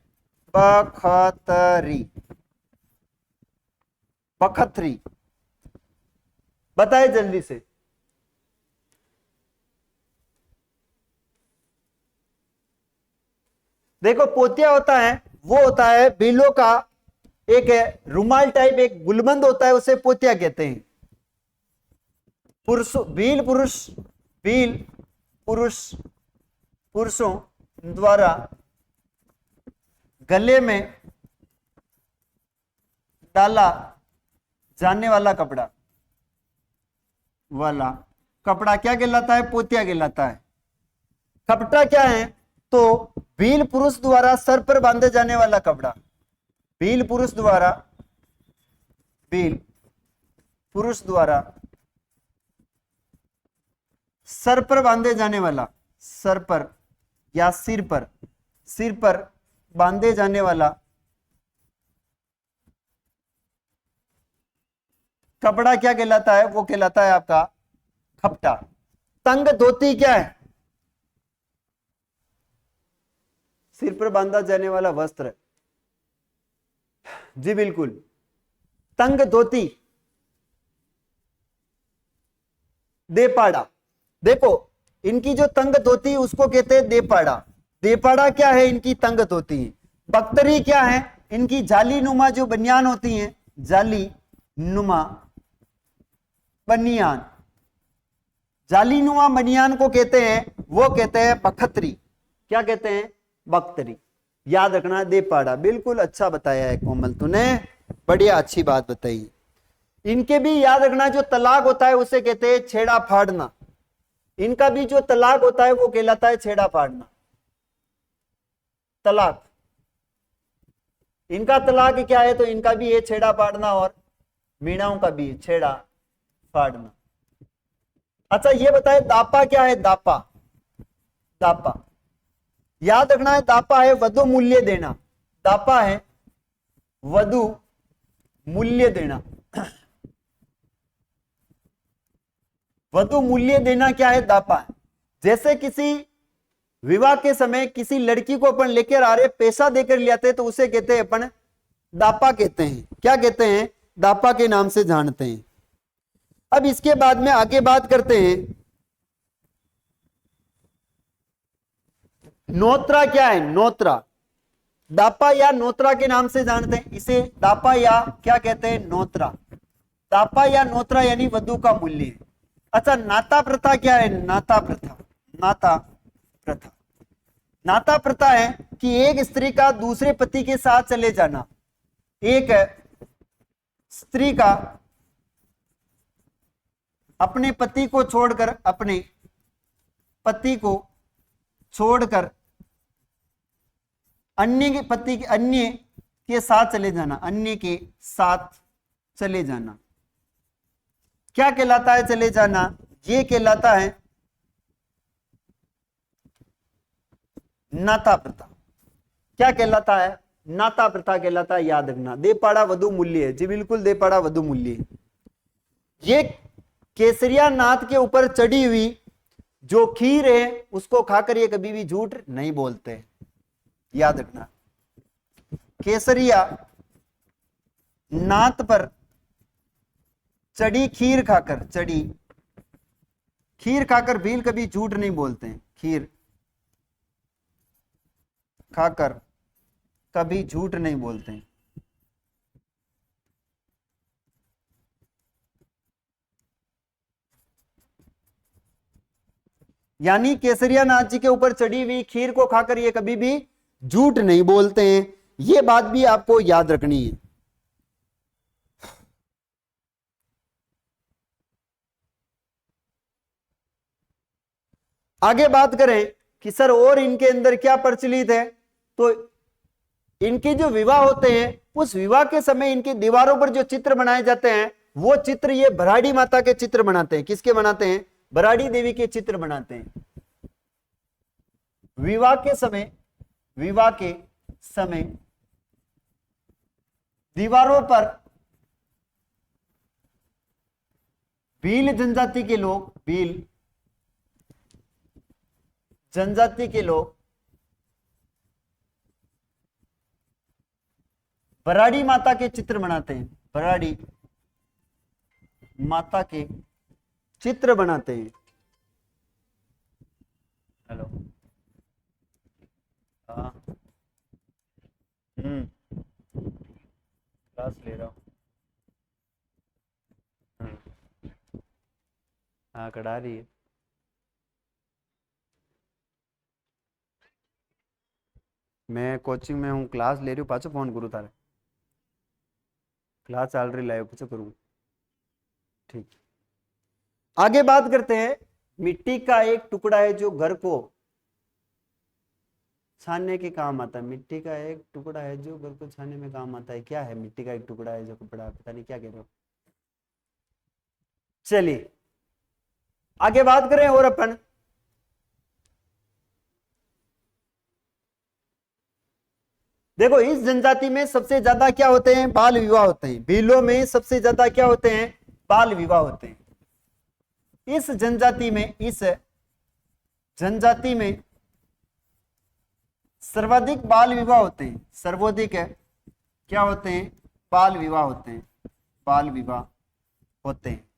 बखतरी, बखतरी। बताए जल्दी से। देखो पोतिया होता है वो होता है भीलों का एक रुमाल टाइप एक गुलबंद होता है, उसे पोतिया कहते हैं। भील पुरुषों द्वारा गले में डाला जाने वाला कपड़ा क्या कहलाता है? पोतिया कहलाता है। खपटा क्या है? तो भील पुरुष द्वारा सर पर बांधे जाने वाला कपड़ा। भील पुरुष द्वारा सर पर बांधे जाने वाला, सर पर या सिर पर बांधे जाने वाला कपड़ा क्या कहलाता है? वो कहलाता है आपका खपटा। तंग धोती क्या है? सिर पर बांधा जाने वाला वस्त्र। जी बिल्कुल, तंग धोती। देपाड़ा। देखो इनकी जो तंग धोती उसको कहते हैं देपाड़ा। देपाड़ा क्या है? इनकी तंग धोती। बख्तरी क्या है? इनकी जाली नुमा जो बनियान होती हैं, जाली नुमा बनियान। जाली नुमा बनियान को कहते हैं, वो कहते हैं बखतरी। क्या कहते हैं? बख्तरी। याद रखना देपाड़ा। बिल्कुल अच्छा बताया है कोमल, तूने बढ़िया अच्छी बात बताई। इनके भी याद रखना जो तलाक होता है उसे कहते हैं छेड़ा फाड़ना। इनका भी जो तलाक होता है वो कहलाता है छेड़ा फाड़ना। तलाक, इनका तलाक क्या है? तो इनका भी है छेड़ा फाड़ना और मीणाओं का भी छेड़ा फाड़ना। अच्छा ये बताए दापा क्या है? दापा, दापा याद रखना है। दापा है वधु मूल्य देना। दापा है वधु मूल्य देना। वधु मूल्य देना क्या है? दापा है। जैसे किसी विवाह के समय किसी लड़की को अपन लेकर आ रहे, पैसा देकर ले आते तो उसे कहते हैं अपन दापा कहते हैं। क्या कहते हैं? दापा के नाम से जानते हैं। अब इसके बाद में आगे बात करते हैं नोत्रा क्या है? नोत्रा। दापा या नोत्रा के नाम से जानते हैं इसे। दापा या क्या कहते हैं? नोत्रा। दापा या नोत्रा यानी वधु का मूल्य। अच्छा नाता प्रथा क्या है? नाता प्रथा। नाता प्रथा, नाता प्रथा है कि एक स्त्री का दूसरे पति के साथ चले जाना। एक स्त्री का अपने पति को छोड़कर अन्य के पति के अन्य के साथ चले जाना, अन्य के साथ चले जाना क्या कहलाता है? चले जाना ये कहलाता है नाता प्रथा। क्या कहलाता है? नाता प्रथा कहलाता है, याद रखना। देपाड़ा वधु मूल्य है जी, बिल्कुल देपाड़ा वधु मूल्य है। ये केसरिया नाथ के ऊपर चढ़ी हुई जो खीर है उसको खाकर ये कभी भी झूठ नहीं बोलते, याद रखना। केसरिया नाथ पर चढ़ी खीर खाकर, चढ़ी खीर खाकर भील कभी झूठ नहीं बोलते हैं, खीर खाकर कभी झूठ नहीं बोलते हैं। यानी केसरिया नाथ जी के ऊपर चढ़ी हुई खीर को खाकर ये कभी भी झूठ नहीं बोलते हैं, ये बात भी आपको याद रखनी है। आगे बात करें कि सर और इनके अंदर क्या प्रचलित है, तो इनके जो विवाह होते हैं उस विवाह के समय इनकी दीवारों पर जो चित्र बनाए जाते हैं वो चित्र ये भराड़ी माता के चित्र बनाते हैं। किसके बनाते हैं? भराड़ी देवी के चित्र बनाते हैं। विवाह के समय दीवारों पर भील जनजाति के लोग, भील जनजाति के लोग भराड़ी माता के चित्र बनाते हैं, भराड़ी माता के चित्र बनाते हैं। हेलो, हाँ, क्लास ले रहा हूँ। हाँ, कढ़ा रही है। मैं कोचिंग में हूँ, क्लास ले रही हूँ, पाछो फोन करूँ तारे, क्लास चल रही लाइव पाछो करूँ। ठीक, आगे बात करते हैं। मिट्टी का एक टुकड़ा है जो घर को छानने के काम आता है। मिट्टी का एक टुकड़ा है जो घर को छानने में काम आता है। क्या है? मिट्टी का एक टुकड़ा है जो कपड़ा, पता नहीं क्या कह रहे हो। चलिए आगे बात करें। और अपन देखो, इस जनजाति में सबसे ज्यादा क्या होते हैं? बाल विवाह होते हैं। भीलों में सबसे ज्यादा क्या होते हैं? बाल विवाह होते हैं। इस जनजाति में सर्वाधिक बाल विवाह होते हैं। सर्वाधिक क्या होते हैं? बाल विवाह होते हैं, बाल विवाह होते हैं।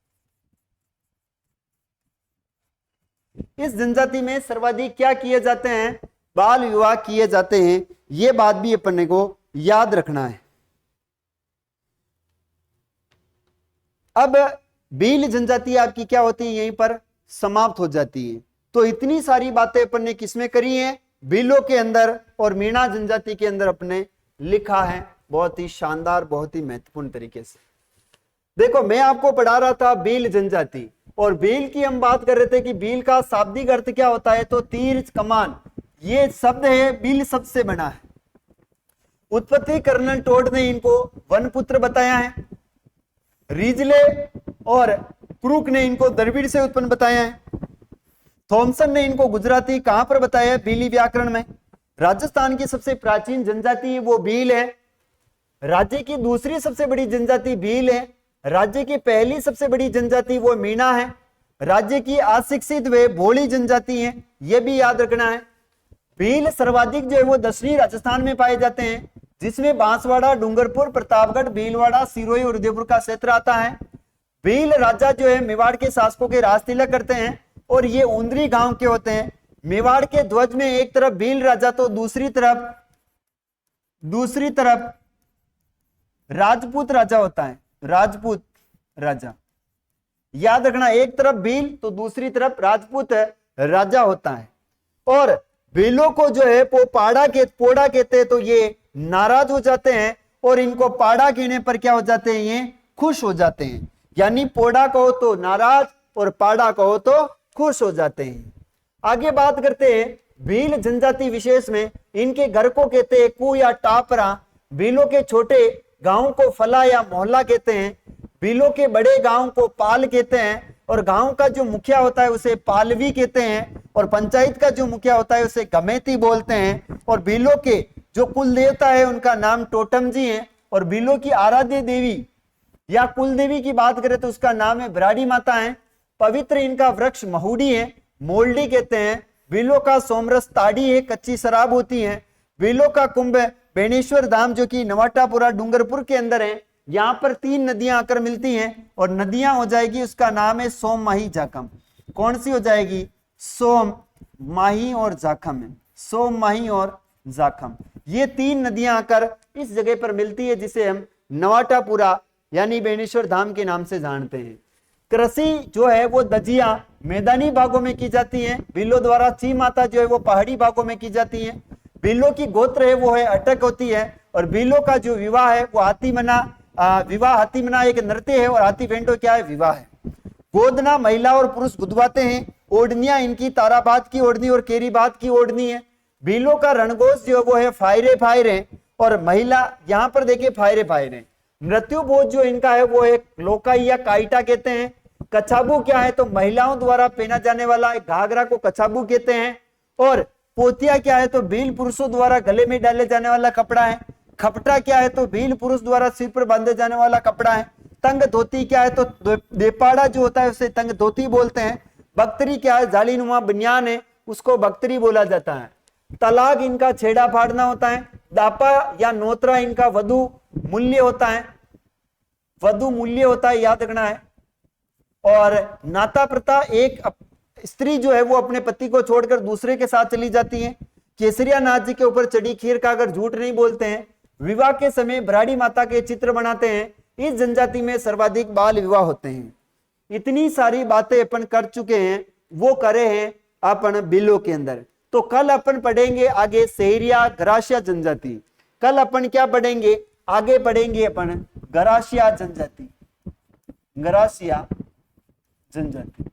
इस जनजाति में सर्वाधिक क्या किए जाते हैं? बाल विवाह किए जाते हैं। ये बात भी अपने को याद रखना है। अब भील जनजाति आपकी क्या होती है? यहीं पर समाप्त हो जाती है। तो इतनी सारी बातें अपन ने किसमें करी हैं? भीलों के अंदर और मीणा जनजाति के अंदर अपने लिखा है, बहुत ही शानदार, बहुत ही महत्वपूर्ण तरीके से। देखो, मैं आपको पढ़ा रहा था भील जनजाति, और भील की हम बात कर रहे थे कि भील का शाब्दिक अर्थ क्या होता है? तो तीर, कमान, ये शब्द है भील शब्द से बना है। उत्पत्ति कर्नल टोड ने इनको वनपुत्र बताया है। रिजले और क्रूक ने इनको द्रविड़ से उत्पन्न बताया है। थॉमसन ने इनको गुजराती कहां पर बताया है? भीली व्याकरण में। राजस्थान की सबसे प्राचीन जनजाति वो भील है। राज्य की दूसरी सबसे बड़ी जनजाति भील है। राज्य की पहली सबसे बड़ी जनजाति वो मीणा है। राज्य की अशिक्षित वे भोली जनजाति है, यह भी याद रखना है। भील सर्वाधिक जो है वो दक्षिणी राजस्थान में पाए जाते हैं, जिसमें बांसवाड़ा, डूंगरपुर, प्रतापगढ़, भीलवाड़ा, सिरोही और उदयपुर का क्षेत्र आता है। भील राजा जो है मेवाड़ के शासकों के राज तिलक करते हैं, और ये उंदरी गांव के होते हैं। मेवाड़ के ध्वज में एक तरफ भील राजा तो दूसरी तरफ राजपूत राजा होता है। राजपूत राजा, याद रखना, एक तरफ भील तो दूसरी तरफ राजपूत राजा होता है। और भीलों को जो है वो पोड़ा कहते हैं, तो ये नाराज हो जाते हैं, और इनको पाड़ा कहने पर क्या हो जाते हैं? ये खुश हो जाते हैं। यानी पोड़ा कहो तो नाराज और पाड़ा कहो तो खुश हो जाते हैं। आगे बात करते हैं भील जनजाति विशेष में इनके घर को कहते हैं कु या टापरा। भीलों के छोटे गांव को फला या मोहल्ला कहते हैं। भीलों के बड़े गांव को पाल कहते हैं। और गांव का जो मुखिया होता है उसे पालवी कहते हैं। और पंचायत का जो मुखिया होता है उसे गमेती बोलते हैं। और भीलों के जो कुल देवता है उनका नाम टोटम जी है। और भीलों की आराध्य देवी या कुल देवी की बात करें तो उसका नाम है ब्राड़ी माता है। पवित्र इनका वृक्ष महुडी है, मोल्डी कहते हैं। भीलों का सोमरस ताड़ी है, कच्ची शराब होती है। भीलों का कुंभ बेणेश्वर धाम जो कि नवाटापुरा डूंगरपुर के अंदर है। यहाँ पर 3 नदियां आकर मिलती हैं और नदियां हो जाएगी, उसका नाम है सोम माही जाखम। कौन सी हो जाएगी? सोम माही और जाखम है। सोम माही और जाखम, ये 3 नदियां आकर इस जगह पर मिलती है जिसे हम नवाटापुरा यानी बेणेश्वर धाम के नाम से जानते हैं। कृषि जो है वो दजिया मैदानी भागों में की जाती है। भीलों द्वारा ची माता जो है वो पहाड़ी भागों में की जाती है। भीलों की गोत्र है वो है अटक होती है। और भीलों का जो विवाह है वो हाथीमना विवाह, हाथीमना एक नृत्य है और हाथी वेंडो क्या है? विवाह है। गोदना महिला और पुरुष गुदवाते हैं। ओढ़नियां इनकी ताराबाद की ओढ़नी और केरीबाद की ओढ़नी है। भीलों का रणघोष जो वो है फायरे फायरे। और महिला यहाँ पर देखिए फायरे फायरे। मृत्यु भोज जो इनका है वो एक लोकाई या काइटा कहते हैं। कछाबू क्या है? तो महिलाओं द्वारा पहना जाने वाला एक घाघरा को कछाबू कहते हैं। और पोतिया क्या है? तो भील पुरुषों द्वारा गले में डाले जाने वाला कपड़ा है। खपटा क्या है? तो भील पुरुष द्वारा सिर पर बांधे जाने वाला कपड़ा है। तंग धोती क्या है? तो देपाड़ा जो होता है उसे तंग धोती बोलते हैं। बख्तरी क्या है? जालीनुमा बनियान है, उसको बख्तरी बोला जाता है। तलाक इनका छेड़ा फाड़ना होता है। दापा या नोतरा इनका वधु मूल्य होता है, वधु मूल्य होता है, याद रखना है। और नाता प्रथा, एक स्त्री जो है वो अपने पति को छोड़कर दूसरे के साथ चली जाती है। केसरिया नाथ जी के ऊपर चढ़ी खीर का अगर झूठ नहीं बोलते हैं। विवाह के समय ब्राड़ी माता के चित्र बनाते हैं। इस जनजाति में सर्वाधिक बाल विवाह होते हैं। इतनी सारी बातें अपन कर चुके हैं, वो करे हैं अपन बिलों के अंदर। तो कल अपन पढ़ेंगे आगे सेहरिया गरासिया जनजाति। कल अपन क्या पढ़ेंगे? आगे पढ़ेंगे अपन गरासिया जनजाति। गरासिया जनजाति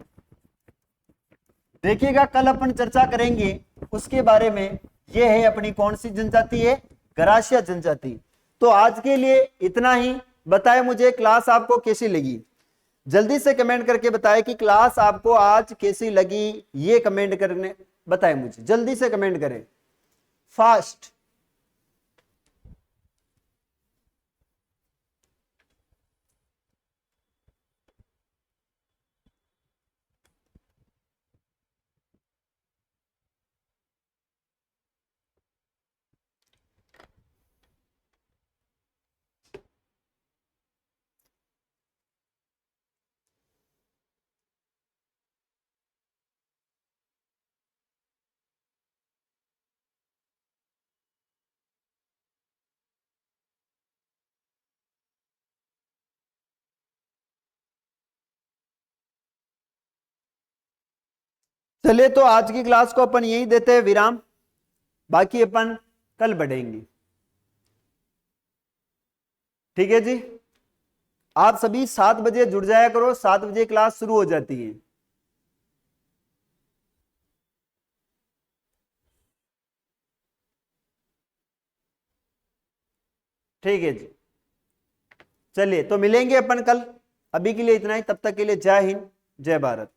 देखिएगा, कल अपन चर्चा करेंगे उसके बारे में। यह है अपनी कौन सी जनजाति है? गरासिया जनजाति। तो आज के लिए इतना ही। बताएं मुझे क्लास आपको कैसी लगी। जल्दी से कमेंट करके बताएं कि क्लास आपको आज कैसी लगी। ये कमेंट करने बताएं मुझे, जल्दी से कमेंट करें, फास्ट। चलिए तो आज की क्लास को अपन यही देते हैं विराम। बाकी अपन कल बढ़ेंगे। ठीक है जी। आप सभी 7 बजे जुड़ जाया करो, 7 बजे क्लास शुरू हो जाती है। ठीक है जी। चलिए तो मिलेंगे अपन कल। अभी के लिए इतना ही, तब तक के लिए जय हिंद, जय भारत।